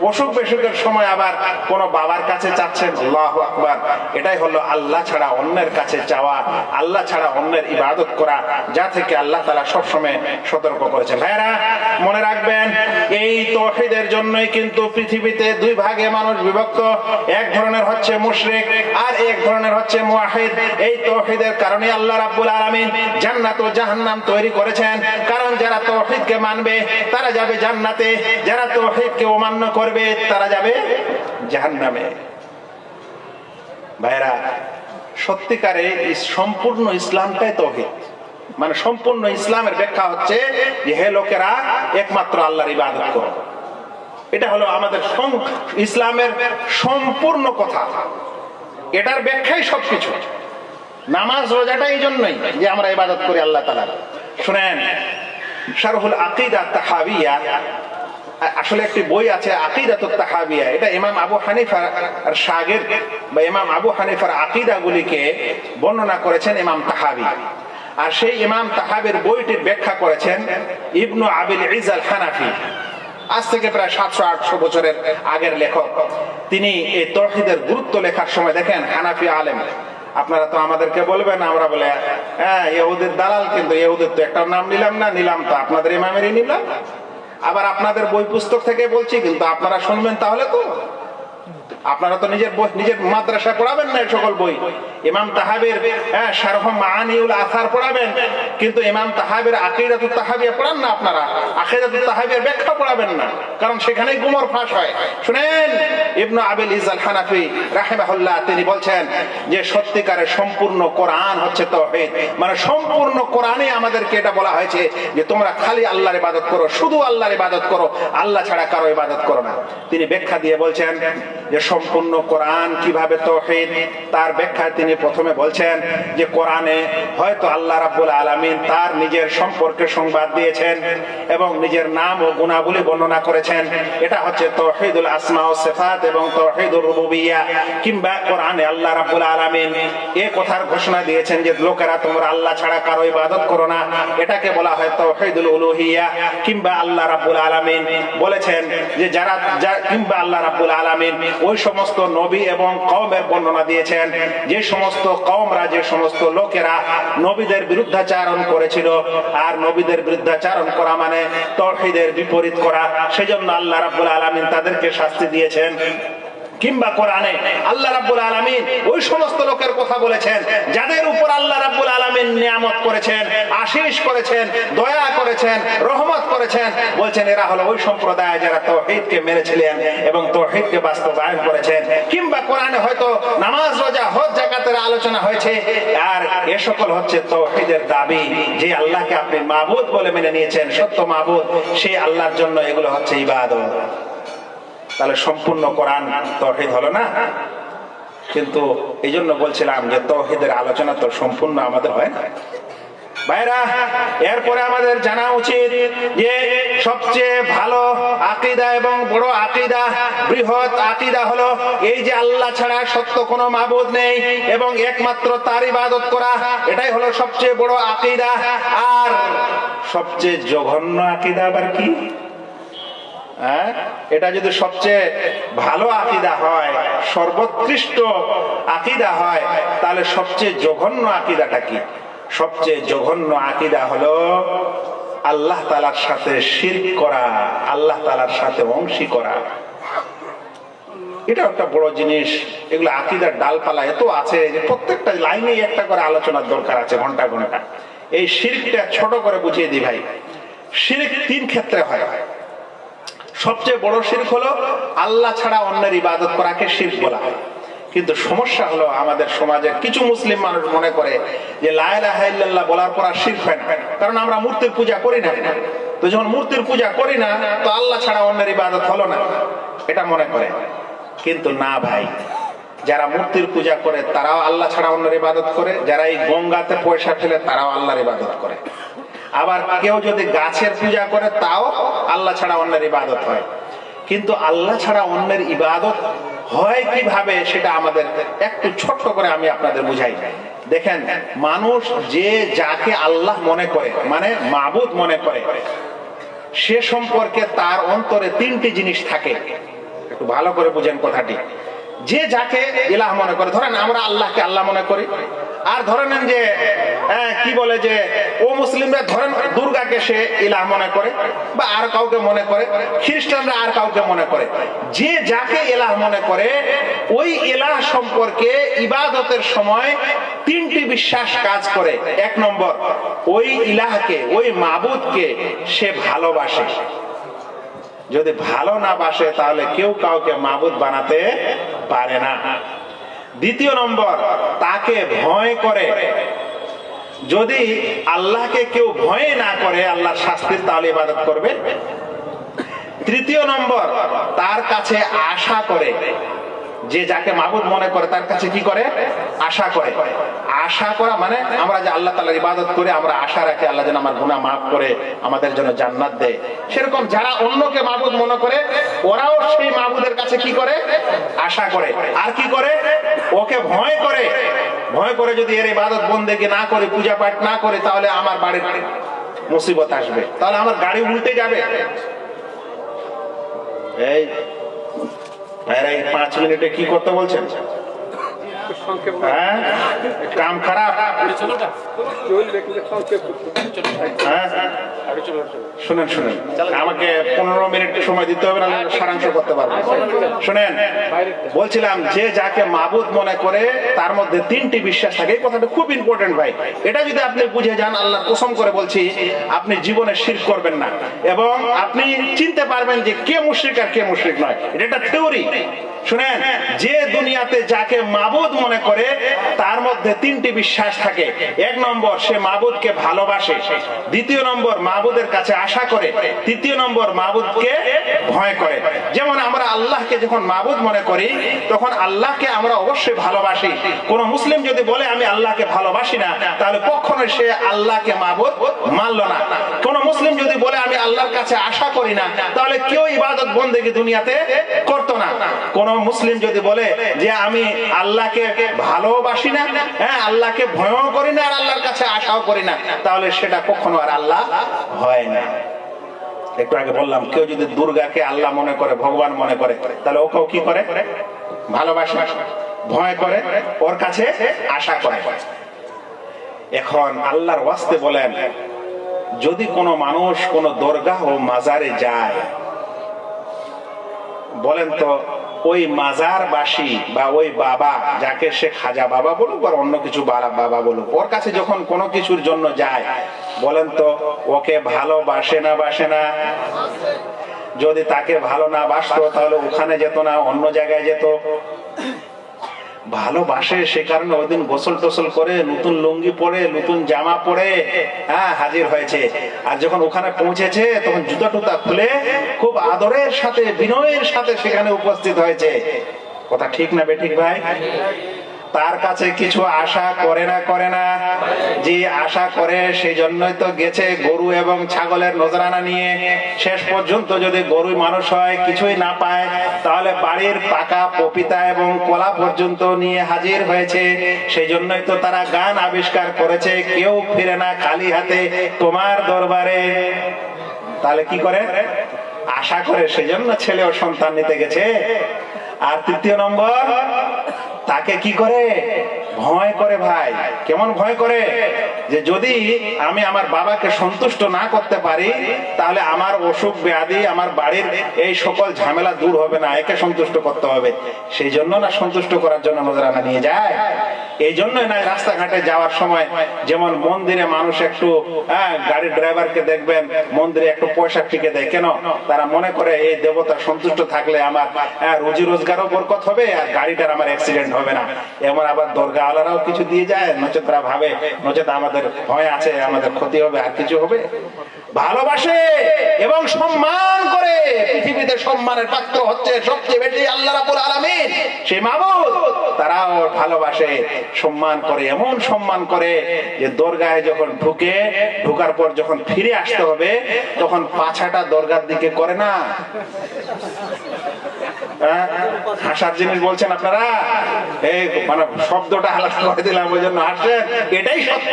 অসুখ বিসুখের সময় আবার কোনো বাবার কাছে চাচ্ছেন। আল্লাহু আকবার। এটাই হলো আল্লাহ ছাড়া অন্যের কাছে চাওয়া, আল্লাহ ছাড়া অন্যের ইবাদত করা, যা থেকে আল্লাহ তাআলা সবসময় সতর্ক করেছেন। ভাইরা মনে রাখবেন, এই তাওহীদের জন্যই কিন্তু পৃথিবীতে 2 ভাগে মানুষ বিভক্ত। এক ধরনের হচ্ছে মুশরিক, আর এক ধরনের হচ্ছে মুওয়াহিদ। এই তাওহীদের কারণে আল্লাহ রাব্বুল আলামিন জান্নাত ও জাহান্নাম তৈরি করেছেন। কারণ যারা তাওহীদকে মানবে তারা যাবে জান্নাতে, যারা তাওহীদকে অমান্য করবে তারা যাবে জাহান্নামে। ভাইরা, সত্যিকারে সম্পূর্ণ ইসলামটাই তাওহীদ। মানে সম্পূর্ণ ইসলামের ব্যাখ্যা হচ্ছে যে হে লোকেরা, একমাত্র আল্লাহর ইবাদত করো। এটা হলো আমাদের ইসলামের সম্পূর্ণ কথা, এটার ব্যাখ্যাই সবকিছু। নামাজ রোজাটা এই জন্যই যে আমরা ইবাদত করি আল্লাহ তাআলার। শুনেন, শারহুল আকিদা তাহাবিয়া, আসলে একটি বই আছে আকিদাতুত তাহাবিয়া, এটা ইমাম আবু হানিফার শাগিরদ বা ইমাম আবু হানিফার আকীদাগুলিকে বর্ণনা করেছেন ইমাম তাহাবি। আর সেই ইমাম তাহাবির বইটির ব্যাখ্যা করেছেন ইবনু আবিল ইজ আল হানাফি, আজ থেকে প্রায় 700-800 বছরের আগের লেখক। তিনি এই তাওহীদের গুরুত্ব লেখার সময়, দেখেন হানাফি আলেম, আপনারা তো আমাদেরকে বলবেন আমরা বলে হ্যাঁ ইহুদির দালাল, কিন্তু ইহুদির তো একটা নাম নিলাম তো আপনাদের ইমামেরই নিলাম, আবার আপনাদের বই পুস্তক থেকে বলছি, কিন্তু আপনারা শুনবেন তাহলে তো আপনারা তো নিজের মাদ্রাসায় পড়াবেন না এই সকল বই। ইমাম তাহাবির শারহ মাআনিউল আসার পড়াবেন, কিন্তু ইমাম তাহাবির আকীদাতুত তাহাবিয়া পড়ান না আপনারা, আকীদাতুত তাহাবিয়ার ব্যাখ্যা পড়াবেন না, কারণ সেখানেই গুমর ফাঁস হয়। শুনেন, ইবনু আবিল ইজ আল হানাফি রাহিমাহুল্লাহ তিনি বলছেন যে সত্যিকারের সম্পূর্ণ কোরআন হচ্ছে তাওহীদ, মানে সম্পূর্ণ কোরআনে আমাদেরকে এটা বলা হয়েছে যে তোমরা খালি আল্লাহর ইবাদত করো, শুধু আল্লাহর ইবাদত করো, আল্লাহ ছাড়া কারো ইবাদত করো না। তিনি ব্যাখ্যা দিয়ে বলছেন যে সম্পূর্ণ কোরআন কিভাবে তাওহীদ, তার ব্যাখ্যায় তিনি প্রথমে বলছেন যে কোরআনে হয়তো আল্লাহ রাব্বুল আলামিন তার নিজের সম্পর্কে সংবাদ দিয়েছেন এবং নিজের নাম ও গুণাবলী বর্ণনা করেছেন, এটা হচ্ছে তাওহীদুল আসমা ও সিফাত এবং তাওহীদুর রুবুবিয়্যাহ। কিংবা কোরআনে আল্লাহ রাব্বুল আলামিন এই কথার ঘোষণা দিয়েছেন যে লোকেরা তোমরা আল্লাহ ছাড়া কারো ইবাদত করো না, এটাকে বলা হয় তাওহীদুল উলুহিয়্যাহ। কিংবা আল্লাহ রাব্বুল আলামিন বলেছেন যে কিংবা আল্লাহ রাব্বুল আলামিন ওই সমস্ত নবী এবং কওমের বর্ণনা দিয়েছেন যে সমস্ত কওমরা, যে সমস্ত লোকেরা নবীদের বিরুদ্ধাচারণ করেছিল, আর নবীদের বিরুদ্ধাচারণ করা মানে তাওহীদের বিপরীত করা, সেজন্য আল্লাহ রাব্বুল আলামিন তাদেরকে শাস্তি দিয়েছেন। কিংবা কোরআনে আল্লাহ রাব্বুল আলামিন ওই সমস্ত লোকের কথা বলেছেন যাদের উপর আল্লাহ রাব্বুল আলামিন নিয়ামত করেছেন, আশীষ করেছেন, দয়া করেছেন, রহমত করেছেন, বলছেন এরা হলো ওই সম্প্রদায় যারা তাওহীদকে মেনেছিলেন এবং তাওহীদকে বাস্তবায়ন করেছেন। কিংবা কোরআনে হয়তো নামাজ, রোজা, হজ, যাকাতের আলোচনা হয়েছে, আর এ সকল হচ্ছে তাওহীদের দাবি, যে আল্লাহকে আপনি মাবুদ বলে মেনে নিয়েছেন, সত্য মাবুদ, সেই আল্লাহর জন্য এগুলো হচ্ছে ইবাদত। তাহলে সম্পূর্ণ কোরআন তাওহীদ হলো না? কিন্তু এই জন্য বলছিলাম যে তাওহীদের আলোচনা তো সম্পূর্ণ আমাদের হয় না ভাইরা। এরপরে আমাদের জানা উচিত যে সবচেয়ে ভালো আকীদা এবং বড় আকীদা, বৃহৎ আকীদা হলো এই যে আল্লাহ ছাড়া সত্য কোনো মাবুদ নেই এবং একমাত্র তার ইবাদত করা, এটাই হলো সবচেয়ে বড় আকীদা। আর সবচেয়ে জঘন্য আকীদা আবার কি? এটা যদি সবচেয়ে ভালো আকীদা হয়, সর্বোৎকৃষ্ট আকীদা হয়, তাহলে সবচেয়ে জঘন্য আকীদাটা কি? সবচেয়ে জঘন্য আকীদা হলো আল্লাহ তাআলার সাথে শিরক করা, আল্লাহ তাআলার সাথে অংশী করা। এটা একটা বড় জিনিস। এগুলো আকীদার ডালপালা এত আছে যে প্রত্যেকটা লাইনেই একটা করে আলোচনার দরকার আছে, ঘন্টা ঘন্টা। এই শিরকটা ছোট করে বুঝিয়ে দিই ভাই। শিরক 3 ক্ষেত্রে হয়। সবচেয়ে বড় শিরক হলো আল্লাহ ছাড়া অন্যের ইবাদত করাকে শিরক বলা হয়। কিন্তু সমস্যা হলো আমাদের সমাজের কিছু মুসলিম মানুষ মনে করে যে লা ইলাহা ইল্লাল্লাহ বলার পর আর শিরক হয় না, কারণ আমরা মূর্তির পূজা করি না। তো যখন মূর্তির পূজা করি না, তো আল্লাহ ছাড়া অন্যের ইবাদত হলো না, এটা মনে করে। কিন্তু না ভাই, যারা মূর্তির পূজা করে তারাও আল্লাহ ছাড়া অন্যের ইবাদত করে, যারা এই গঙ্গাতে পয়সা ফেলে তারাও আল্লাহর ইবাদত করে। আবার কেউ যদি গাছের পূজা করে তাও আল্লাহ ছাড়া অন্যের ইবাদত হয়। কিন্তু আল্লাহ ছাড়া অন্যের ইবাদত হয় কিভাবে সেটা আমাদের একটু ছোট্ট করে আমি আপনাদের বুঝাই। দেখেন, মানুষ যে যাকে আল্লাহ মনে করে, মানে মাবুদ মনে করে, সে সম্পর্কে তার অন্তরে 3টি জিনিস থাকে। একটু ভালো করে বুঝেন কথাটি। যে যাকে ইলাহ মনে করে, ধরেন আমরা আল্লাহকে আল্লাহ মনে করি, আর ধরে নেন যে কি বলে যে ও মুসলিমরা ধরেন দুর্গাকে সে ইলাহ মনে করে, বা আর কাউকে মনে করে, খ্রিস্টানরা আর কাউকে মনে করে। যে যাকে ইলাহ মনে করে, ওই ইলাহ সম্পর্কে ইবাদতের সময় 3টি বিশ্বাস কাজ করে। 1 নম্বর, ওই ইলাহকে, ওই মাবুদকে সে ভালোবাসে। যদি ভালো না বাসে তাহলে কেউ কাউকে মাবুদ বানাতে পারে না। 2 নম্বর, তাকে ভয় করে। যদি আল্লাহকে কেউ ভয় না করে আল্লাহর শাস্তির, তাহলে ইবাদত করবে। 3 নম্বর, তার কাছে আশা করে। যে যাকে মাবুদ মনে করে তার কাছে কি করে? আশা করে। আশা করা মানে আমরা যে আল্লাহ তাআলার ইবাদত করে আমরা আশা রাখি আল্লাহ যেন আমার গুনাহ মাফ করে আমাদের জন্য জান্নাত দেয়, সেরকম যারা অন্যকে মাবুদ মনে করে ওরাও সেই মাবুদের কাছে কি করে? আশা করে। আর কি করে? ওকে ভয় করে। ভয় করে যদি এর ইবাদত বন্দেগী না করে, পূজা পাঠ না করে, তাহলে আমার বাড়ির মুসিবত আসবে, তাহলে আমার গাড়ি উল্টে যাবে। এই ভাইরা 5 মিনিটে কি করতে বলছেন? হ্যাঁ, কাম খারাপ। শুনেন শুনেন, আমাকে 15 মিনিট সময় দিতে হবে, না সারাংশ করতে পারবো। শুনেন, বলছিলাম যে যাকে মাবুদ মনে করে তার মধ্যে 3টি বিশ্বাস থাকে। এই কথাটা খুব ইম্পর্টেন্ট ভাই। এটা যদি আপনি বুঝে যান, আল্লাহর কসম করে বলছি, আপনি জীবনে শিরক করবেন না এবং আপনি চিনতে পারবেন যে কে মুশরিক আর কে মুশরিক নয়। এটা একটা থিওরি। শুনেন, যে দুনিয়াতে যাকে মাবুদ মনে করে তার মধ্যে 3টি বিশ্বাস থাকে। 1 নম্বর, সে মাবুদকে ভালোবাসে। 2 নম্বর, মাবুদের কাছে আশা করে। 3 নম্বর, মাবুদকে ভয় করে। যেমন আমরা আল্লাহকে যখন মাবুদ মনে করি তখন আল্লাহকে আমরা অবশ্যই ভালোবাসি। কোন মুসলিম যদি বলে আমি আল্লাহকে ভালোবাসি না, তাহলে কখনোই সে আল্লাহকে মাবুদ মানল না। কোন মুসলিম যদি বলে আমি আল্লাহর কাছে আশা করি না, তাহলে কেউ ইবাদত বন্দেগী দুনিয়াতে করতো না। কোন মুসলিম যদি বলে যে আমি আল্লাহকে ভালোবাসি না, হ্যাঁ, আল্লাহকে ভয়ও করি না আর আল্লাহর কাছে আশাও করি না, তাহলে সেটা কখনো আর আল্লাহ হয় না। একটু আগে বললাম, কেউ যদি দুর্গাকে আল্লাহ মনে করে, ভগবান মনে করে, তাহলে ওকেও কি করে? ভালোবাসে, ভয় করে, ওর কাছে আশা করে। এখন আল্লাহর ওয়াস্তে বলেন, যদি কোনো মানুষ কোনো দরগাহ ও মাজারে যায়, বলেন তো ওই মাজারবাসী বা ওই বাবা, যাকে সে খাজা বাবা বলুক বা অন্য কিছু বাবা বলুক, ওর কাছে যখন কোনো কিছুর জন্য যায়, বলেন তো ওকে ভালোবাসে না বাসে না? যদি তাকে ভালো না বাসতো তাহলে ওখানে যেত না, অন্য জায়গায় যেত। ভালোবাসে, সে কারণে ওই দিন গোসল টোসল করে, নতুন লুঙ্গি পরে, নতুন জামা পরে, হ্যাঁ, হাজির হয়েছে। আর যখন ওখানে পৌঁছেছে তখন জুতা টুতা খুলে খুব আদরের সাথে, বিনয়ের সাথে সেখানে উপস্থিত হয়েছে। কথা ঠিক না বেঠিক ভাই? তার কাছে কিছু আশা করে না? করে না? যে আশা করে, সেই জন্যই তো গেছে গরু এবং ছাগলের নজরানা নিয়ে। শেষ পর্যন্ত যদি গরু মানুষ হয়, কিছুই না পায়, তাহলে বাড়ির পাকা পপিতা এবং কলা পর্যন্ত নিয়ে হাজির হয়েছে। সেই জন্যই তো তারা গান আবিষ্কার করেছে, কেউ ফিরে না খালি হাতে তোমার দরবারে। তাহলে কি করে? আশা করে, সেজন্য ছেলে ও সন্তান নিতে গেছে। আর 3 নম্বর, তাকে কি করে? ভয় করে। ভাই, কেমন ভয় করে? যে যদি আমি আমার বাবাকে সন্তুষ্ট না করতে পারি, তাহলে আমার অসুখ ব্যাধি, আমার বাড়ির এই সকল ঝামেলা দূর হবে না, একে সন্তুষ্ট করতে হবে। সেই জন্য না সন্তুষ্ট করার জন্য নজরানা নিয়ে যায়। এই জন্যই না রাস্তাঘাটে যাওয়ার সময়, যেমন মন্দিরে মানুষ একটু, গাড়ির ড্রাইভারকে দেখবেন মন্দিরে একটু পয়সা টিকে দেয়। কেন? তারা মনে করে এই দেবতা সন্তুষ্ট থাকলে আমার রুজি রোজগারও বরকত হবে আর গাড়িটার আমার অ্যাক্সিডেন্ট হবে না। এমন আবার দরগা আলারাও কিছু দিয়ে যায়, নচেত তারা ভাবে নচেত আমাদের ভয় আছে, আমাদের ক্ষতি হবে, আর কিছু হবে। ভালোবাসে এবং সম্মান করে। পৃথিবীতে সম্মানের পাত্র হচ্ছে সবচেয়ে বেশি আল্লাহ রাব্বুল আলামিন, সেই মাবুদ। তারাও ভালোবাসে, সম্মান করে, এমন সম্মান করে যে দরগায় যখন ঢোকার পর যখন ফিরে আসতে হবে, তখন পাছাটা দরগার দিকে করে না। হাসার জিনিস বলছেন আপনারা, এই মানে শব্দটা আলাদা করে দিলাম, ওই জন্য হাসছেন। এটাই সত্য।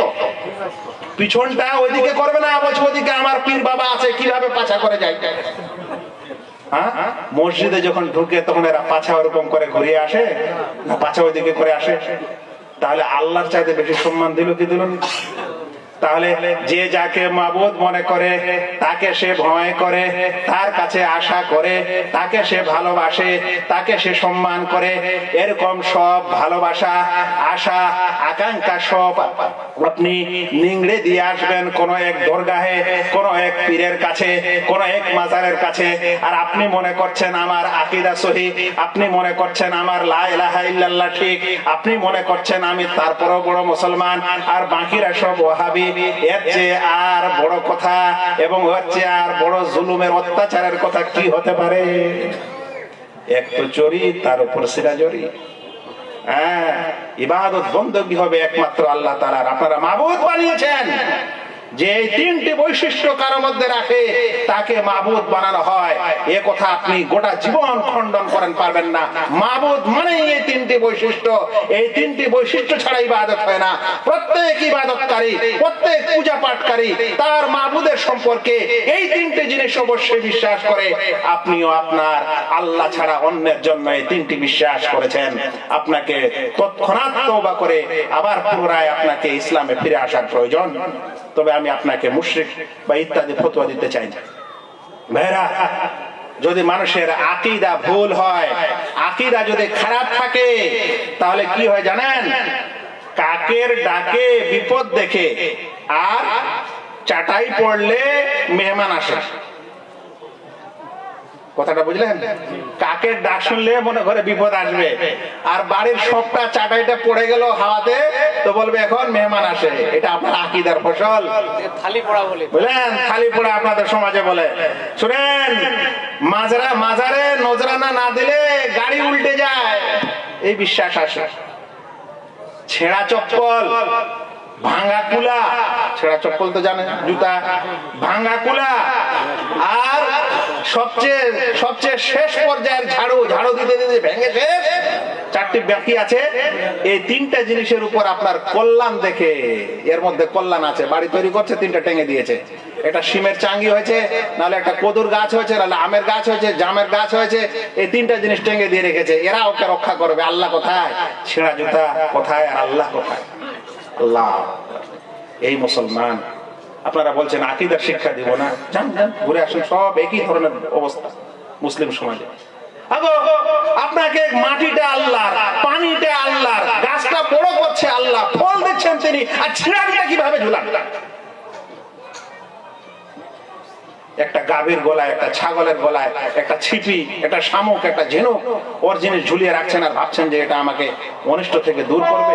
পিছনটা ওইদিকে করবে না, বলছে ওইদিকে আমার পীর বাবা আছে, কিভাবে পাছা করে যায়। মসজিদে যখন ঢুকে তখন এরা পাছা ওরকম করে ঘুরিয়ে আসে না, পাছা ওইদিকে করে আসে। তাহলে আল্লাহর চাইতে বেশি সম্মান দিল কি দিল? তাহলে যে যাকে মাবুদ মনে করে তাকে সে ভয় করে, তার কাছে আশা করে, তাকে সে ভালোবাসে, তাকে সে সম্মান করে। এরকম সব ভালোবাসা, আশা, আকাঙ্ক্ষা সব আপনি নিংড়ে দিয়ে আসবেন কোন এক দরগাহে, কোন এক পীরের কাছে, কোন এক মাজারের কাছে। আর আপনি মনে করছেন আমার আকীদা সহি, আপনি মনে করছেন আমার লা ইলাহা ইল্লাল্লাহ ঠিক, আপনি মনে করছেন আমি তারপরও বড় মুসলমান, আর বাকিরা সব ওয়াহাবি। এর চেয়ে আর বড় কথা এবং এর চেয়ে আর বড় জুলুমের অত্যাচারের কথা কি হতে পারে? এক তো চোরি, তার উপর সিরাজরি। হ্যাঁ, ইবাদত বندگی হবে একমাত্র আল্লাহ তাআলার। আপনারা মাবুদ বানিয়েছেন, যে এই তিনটি বৈশিষ্ট্য কারো মধ্যে রাখে তাকে মাবুদ বানানো হয়। এ কথা আপনি গোটা জীবন খণ্ডন করেন পারবেন না। মাবুদ মানে এই তিনটি বৈশিষ্ট্য, এই তিনটি বৈশিষ্ট্য ছাড়া ইবাদত হয় না। প্রত্যেক ইবাদতকারী, প্রত্যেক পূজা পাঠকারী তার মাবুদের সম্পর্কে এই তিনটি জিনিস অবশ্যই বিশ্বাস করে। আপনিও আপনার আল্লাহ ছাড়া অন্যের জন্য এই তিনটি বিশ্বাস করেছেন। আপনাকে তৎক্ষণাৎ তওবা করে আবার পুনরায় আপনাকে ইসলামে ফিরে আসার প্রয়োজন। তবে আমি আপনাকে মুশরিক বা ইত্যাদি ফতোয়া দিতে চাই না। ভাইরা, যদি মানুষের আকীদা ভুল হয়, আকীদা যদি খারাপ থাকে, তাহলে কি হয় জানেন? কাকের ডাকে বিপদ দেখে আর চাটাই পড়লে মেহমান আসে। কথাটা বুঝলেন? কাকের ডাক শুনলে মনে করে বিপদ আসবে, আর বাড়ির সবটা চাটাইটা পড়ে গেল হাওয়াতে, তো বলবে এখন মেহমান আসে। এটা আপনার আকীদার ফসল। থালি পোড়া বলে, বুঝলেন? থালি পোড়া আপনাদের সমাজে বলে। শুনেন, মাজারে নজরানা না দিলে গাড়ি উল্টে যায়, এই বিশ্বাস আসে। ছেঁড়া চপ্পল, ভাঙা কুলা, ছেঁড়া চপ্পল তো জানেন, জুতা, ভাঙা কুলা, আর সবচেয়ে শেষ পর্যায়ের ঝাড়ু দিতে দিতে ভেঙে শেষ, চারটি বাকি আছে। এই তিনটা জিনিসের উপর আপনার কল্যাণ দেখে, এর মধ্যে কল্যাণ আছে, বাড়ি তৈরি করছে, তিনটা টেঙে দিয়েছে। একটা শিমের চাঙ্গি হয়েছে, নাহলে একটা কদুর গাছ হয়েছে, নাহলে আমের গাছ হয়েছে, জামের গাছ হয়েছে, এই তিনটা জিনিস টেঙে দিয়ে রেখেছে। এরা ওকে রক্ষা করবে। আল্লাহ কোথায়? ছেঁড়া জুতা কোথায় আর আল্লাহ কোথায়? আল্লাহ। এই মুসলমান, আপনারা বলছেন আকীদার শিক্ষা দিব না, যান ঘুরে আসুন, সব একই ধরনের অবস্থা মুসলিম সমাজে। আপনাকে মাটিটা আল্লাহর, পানিটা আল্লাহর, গাছটা বড় করছে আল্লাহ, ফল দিচ্ছেন তিনি, আর ছিঁড়াটা কিভাবে ঝুলান? একটা গাভীর গলায়, একটা ছাগলের গলায়, একটা ছিপি, একটা শামুক, একটা ঝিনুক, ওর জিনিস ঝুলিয়ে রাখছেন আর ভাবছেন যে এটা আমাকে অনিষ্ট থেকে দূর করবে।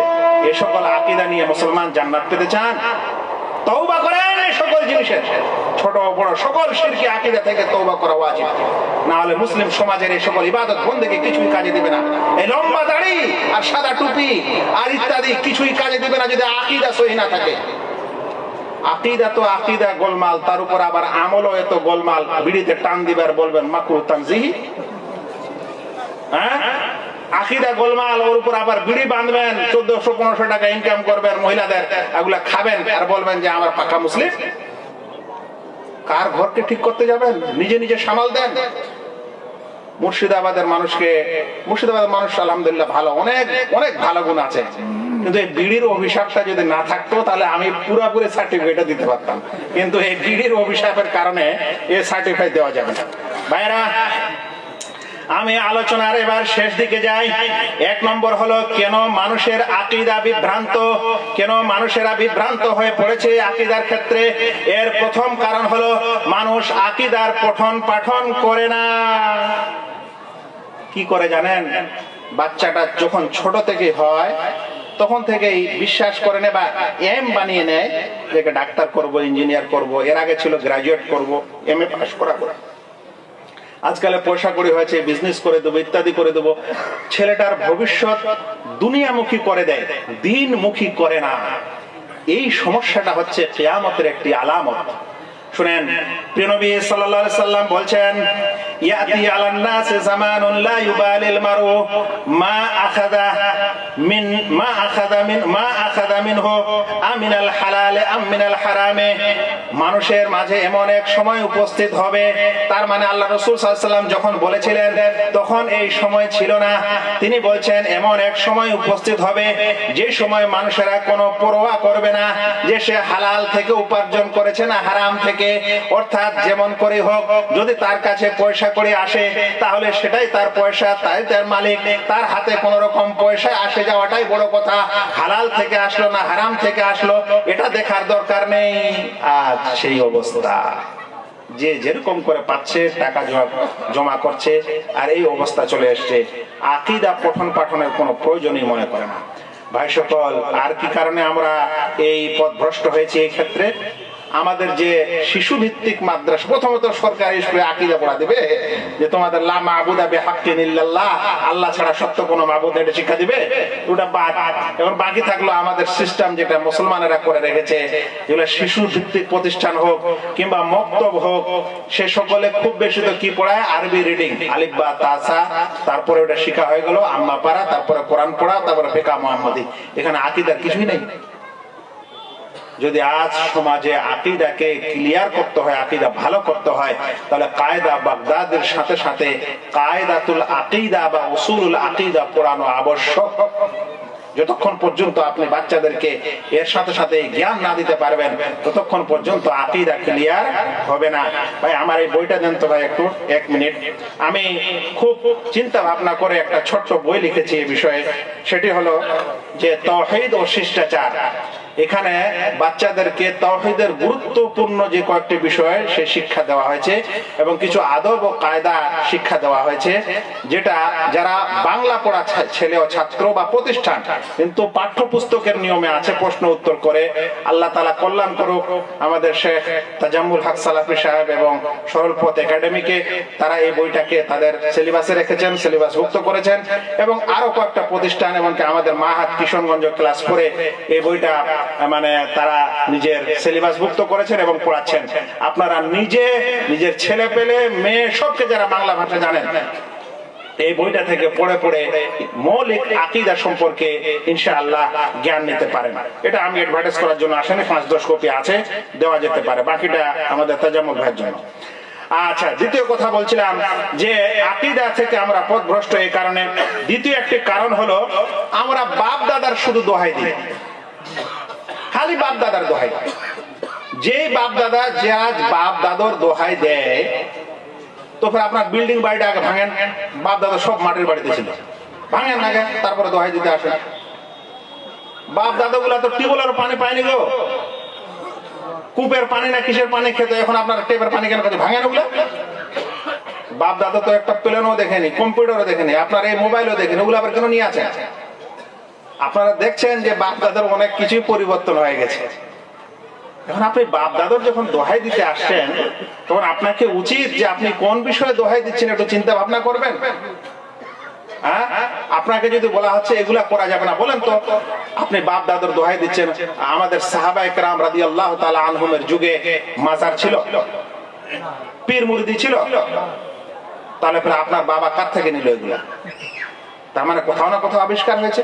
এ সকল আকীদা নিয়ে মুসলমান জান্নাত পেতে চান? তওবা করেন এই সকল জিনিসের, ছোট বড় সকল শিরকি আকীদা থেকে তওবা করা ওয়াজিব। না হলে মুসলিম সমাজের এই সকল ইবাদত বন্দেগী কিছুই কাজে দিবে না। এই লম্বা দাড়ি আর সাদা টুপি আর ইত্যাদি কিছুই কাজে দিবে না যদি আকীদা সহিহ না থাকে। আকীদা তো আকীদা গোলমাল, তার উপর আবার আমলও এত গোলমাল। বিড়িতে টান দিবার বলবেন মাকরুহ তানজিহি। হ্যাঁ, আকীদা গোলমাল, ওর উপর আবার বিড়ি বাঁধবেন, 1400-1500 টাকা ইনকাম করবেন মহিলাদের, এগুলা খাবেন আর বলবেন যে আমার পাকা মুসলিম। কার ঘরকে ঠিক করতে যাবেন? নিজে নিজে সামাল দেন। মুর্শিদাবাদের মানুষ আলহামদুলিল্লাহ ভালো, অনেক অনেক ভালো গুণ আছে, কিন্তু এই বিড়ির অভিশাপটা যদি না থাকতো তাহলে আমি পুরোপুরি সার্টিফিকেট দিতে পারতাম, কিন্তু এই বিড়ির অভিশাপের কারণে এই সার্টিফিকেট দেওয়া যাবে না। ভাইরা, আমি আলোচনার এবার শেষ দিকে যাই। 1 নম্বর হলো কেন মানুষের আকীদা বিভ্রান্ত, কেন মানুষেরা বিভ্রান্ত হয়ে পড়েছে আকীদার ক্ষেত্রে। এর প্রথম কারণ হলো মানুষ আকীদার পঠন পাঠন করে না। কি করে জানেন? বাচ্চাটা যখন ছোট থেকে হয় তখন থেকেই বিশ্বাস করে নেয় বা এম বানিয়ে নেয় যে ডাক্তার করব, ইঞ্জিনিয়ার করব, এর আগে ছিল গ্রাজুয়েট করব, MA পাস করাবো, আজকালে পয়সা কড়ি হয়েছে, বিজনেস করে দেবো, ইত্যাদি করে দেবো। ছেলেটার ভবিষ্যৎ দুনিয়ামুখী করে দেয়, দিনমুখী করে না। এই সমস্যাটা হচ্ছে কিয়ামতের একটি আলামত। শুনেন, প্রিয় নবী সাল্লাল্লাহু আলাইহি সাল্লাম বলছেন, ইয়াতি আলান নাস জামানুন লা ইউবালিল মারউ মা আখাযা মিনহু আমিনাল হালাল আম মিনাল হারামে। মানুষের মাঝে এমন এক সময় উপস্থিত হবে, তার মানে আল্লাহ রাসূল সাল্লাল্লাহু আলাইহি সাল্লাম যখন বলেছিলেন তখন এই সময় ছিল না। তিনি বলছেন এমন এক সময় উপস্থিত হবে যে সময় মানুষেরা কোনো পরোয়া করবে না যে সে হালাল থেকে উপার্জন করেছে না হারাম থেকে। অর্থাৎ যেমন করে হোক, যদি তার কাছে পয়সা করে আসে তাহলে সেটাই তার পয়সা, তাই তার মালিক। তার হাতে কোন রকম পয়সা আসে যাওয়াটাই বড় কথা। হালাল থেকে আসলো না হারাম থেকে আসলো এটা দেখার দরকার নেই। আজ সেই অবস্থা, যে যেরকম করে পাচ্ছে টাকা জমা করছে, আর এই অবস্থা চলে এসছে। আকীদা পঠন পাঠনের কোনো প্রয়োজনই মনে করে না। ভাই সকল, আর কি কারণে আমরা এই পথভ্রষ্ট হয়েছি? এই ক্ষেত্রে আমাদের যে শিশু ভিত্তিক মাদ্রাসা, প্রথমত সরকারি স্কুলে আকীদা পড়া দিবে যে তোমাদের লা মাবুদা বিহাক্কিন ইল্লাল্লাহ, আল্লাহ ছাড়া সত্য কোনো মাবুদ, এটা শিক্ষা দিবে। ওটা বাদ। এখন বাকি থাকলো আমাদের সিস্টেম যেটা মুসলমানেরা করে রেখেছে, যেগুলো শিশু ভিত্তিক প্রতিষ্ঠান হোক কিংবা মক্তব হোক, সে সকলে খুব বেশি তো কি পড়ায়, আরবি রিডিং, আলিফ বা তাসা, তারপরে ওটা শিখা হয়ে গেল আম্মা পাড়া, তারপরে কোরআন পড়া, তারপরে ফিকহ মুহাম্মাদি। এখানে আকীদার কিছুই নেই। যদি আজ সমাজে আকীদাকে ক্লিয়ার করতে হয়, আকীদা ভালো করতে হয়, তাহলে কায়দা বাগদাদের সাথে সাথে কায়দাতুল আকীদা বা উসুলুল আকীদা পড়ানো আবশ্যক। যতক্ষণ পর্যন্ত আপনি বাচ্চাদেরকে এর সাথে সাথে জ্ঞান না দিতে পারবেন, ততক্ষণ পর্যন্ত আকীদা ক্লিয়ার হবে না। ভাই আমার এই বইটা দেন তো ভাই একটু, 1 মিনিট। আমি খুব চিন্তা ভাবনা করে একটা ছোট্ট বই লিখেছি এই বিষয়ে। সেটি হলো যে তাওহীদ ও শিষ্টাচার। এখানে বাচ্চাদেরকে তাওহীদের গুরুত্বপূর্ণ যে কয়েকটি বিষয় সে শিক্ষা দেওয়া হয়েছে এবং কিছু আদব ও কায়দা শিক্ষা দেওয়া হয়েছে, যেটা যারা বাংলা পড়া ছেলে ও ছাত্র বা প্রতিষ্ঠান কিন্তু পাঠ্যপুস্তকের নিয়মে আছে, প্রশ্ন উত্তর করে। আল্লাহ তাআলা কল্যাণ করুক আমাদের শেখ তাজাম্মুল হক সালাফি সাহেব এবং সরল পথ একাডেমিকে। তারা এই বইটাকে তাদের সিলেবাসে রেখেছেন, সিলেবাসভুক্ত করেছেন এবং আরো কয়েকটা প্রতিষ্ঠান এমনকি আমাদের মাহাত কিশোরগঞ্জ ক্লাস 4 এই বইটা মানে তারা নিজের সিলেবাসভুক্ত করেছেন এবং পড়াচ্ছেন। আপনারা নিজের ছেলে পেলে মেয়ে সবকে যারা বাংলা ভাষা জানেন, এই বইটা থেকে পড়ে পড়ে মৌলিক আকীদা সম্পর্কে ইনশাআল্লাহ জ্ঞান নিতে পারেন। এটা আমি অ্যাডভার্টাইজ করার জন্য আসেনি, 5-10 কপি আছে, দেওয়া যেতে পারে, বাকিটা আমাদের তাজাম্মুল ভাইয়ের জন্য। আচ্ছা, দ্বিতীয় কথা বলছিলাম যে আকীদা থেকে আমরা পথভ্রষ্ট এই কারণে। দ্বিতীয় একটি কারণ হলো আমরা বাপ দাদার শুধু দোহাই দিই, খালি বাপ দাদার দোহাই। যে বাপ দাদা যে আজ বাপ দাদার দোহাই দেয়, তো ফের আপনার বিল্ডিং বাড়িটা আগে ভাঙেন। বাপ দাদা সব মাটির বাড়িতে ছিল, ভাঙেন আগে, তারপরে দোহাই দিতে আসেন। বাপ দাদা গুলা তো টিউবওয়েলের পানি পায়নি গো, কূপের পানি না কিসের পানি খেতে, এখন আপনার টেপের পানি কেন খেতে, ভাঙেন ওগুলা। বাপ দাদা তো একটা প্লেনও দেখেনি, কম্পিউটারও দেখেনি, আপনার এই মোবাইলও দেখেনি, ওগুলো আবার কেন নিয়ে আছেন? আপনারা দেখছেন যে বাপ দাদার অনেক কিছুই পরিবর্তন হয়ে গেছে। এখন আপনি বাপ দাদার যখন দোহাই দিতে আসছেন, তখন আপনাকে উচিত যে আপনি কোন বিষয়ে দোহাই দিচ্ছেন একটু চিন্তা ভাবনা করবেন। আপনাকে যদি বলা হচ্ছে এগুলা করা যাবে না, বলেন তো আপনি বাপ দাদার দোহাই দিচ্ছেন। আমাদের সাহাবায়ে কেরাম রাদিয়াল্লাহু তাআলা আনহুমের যুগে মাজার ছিল, পীর মুরিদি ছিল, তাহলে আপনার বাবা কার থেকে নিল এগুলা? তার মানে কোথাও না কোথাও আবিষ্কার হয়েছে।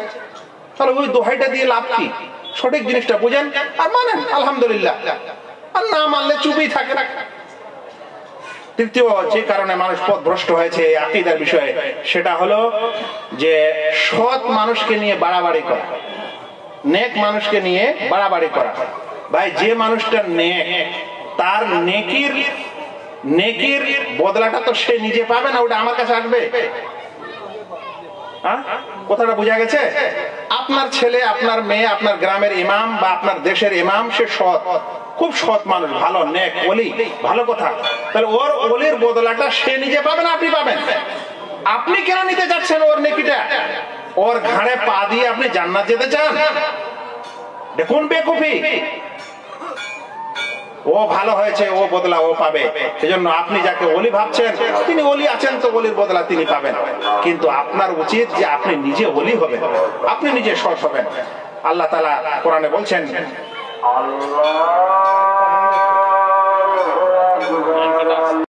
তাহলে ওই দোহাইটা দিয়ে লাভ কি? সঠিক জিনিসটা বুঝেন আর মানেন, আলহামদুলিল্লাহ, আর না মানলে চুপই থাকে। তৃতীয় যে কারণে মানুষ পথভ্রষ্ট হয়েছে আকীদার বিষয়ে, সেটা হলো যে সৎ মানুষকে নিয়ে বাড়াবাড়ি করা, নেক মানুষকে নিয়ে বাড়াবাড়ি করা। ভাই যে মানুষটা নেক, তার নেকির বদলাটা তো সে নিজে পাবে না, ওটা আমার কাছে আসবে। কথাটা বোঝা গেছে? আপনার ছেলে, আপনার মেয়ে, আপনার গ্রামের ইমাম বা আপনার দেশের ইমাম, সে সৎ, খুব সৎ মানুষ, ভালো নেক ওলি, ভালো কথা। তাহলে ওর ওলির বদলাটা সে নিজে পাবেন, আপনি পাবেন। আপনি কেন নিতে যাচ্ছেন ওর নেকিটা? ওর ঘাড়ে পা দিয়ে আপনি জান্নাত যেতে চান? দেখুন বেকুফি। ও ভালো হয়েছে, ও বদলা ও পাবে, সেজন্য আপনি যাকে ওলি ভাবছেন তিনি ওলি আছেন, তো ওলির বদলা তিনি পাবেন। কিন্তু আপনার উচিত যে আপনি নিজে ওলি হবেন, আপনি নিজে সৎ হবেন। আল্লাহ তাআলা কোরআনে বলছেন, আল্লাহ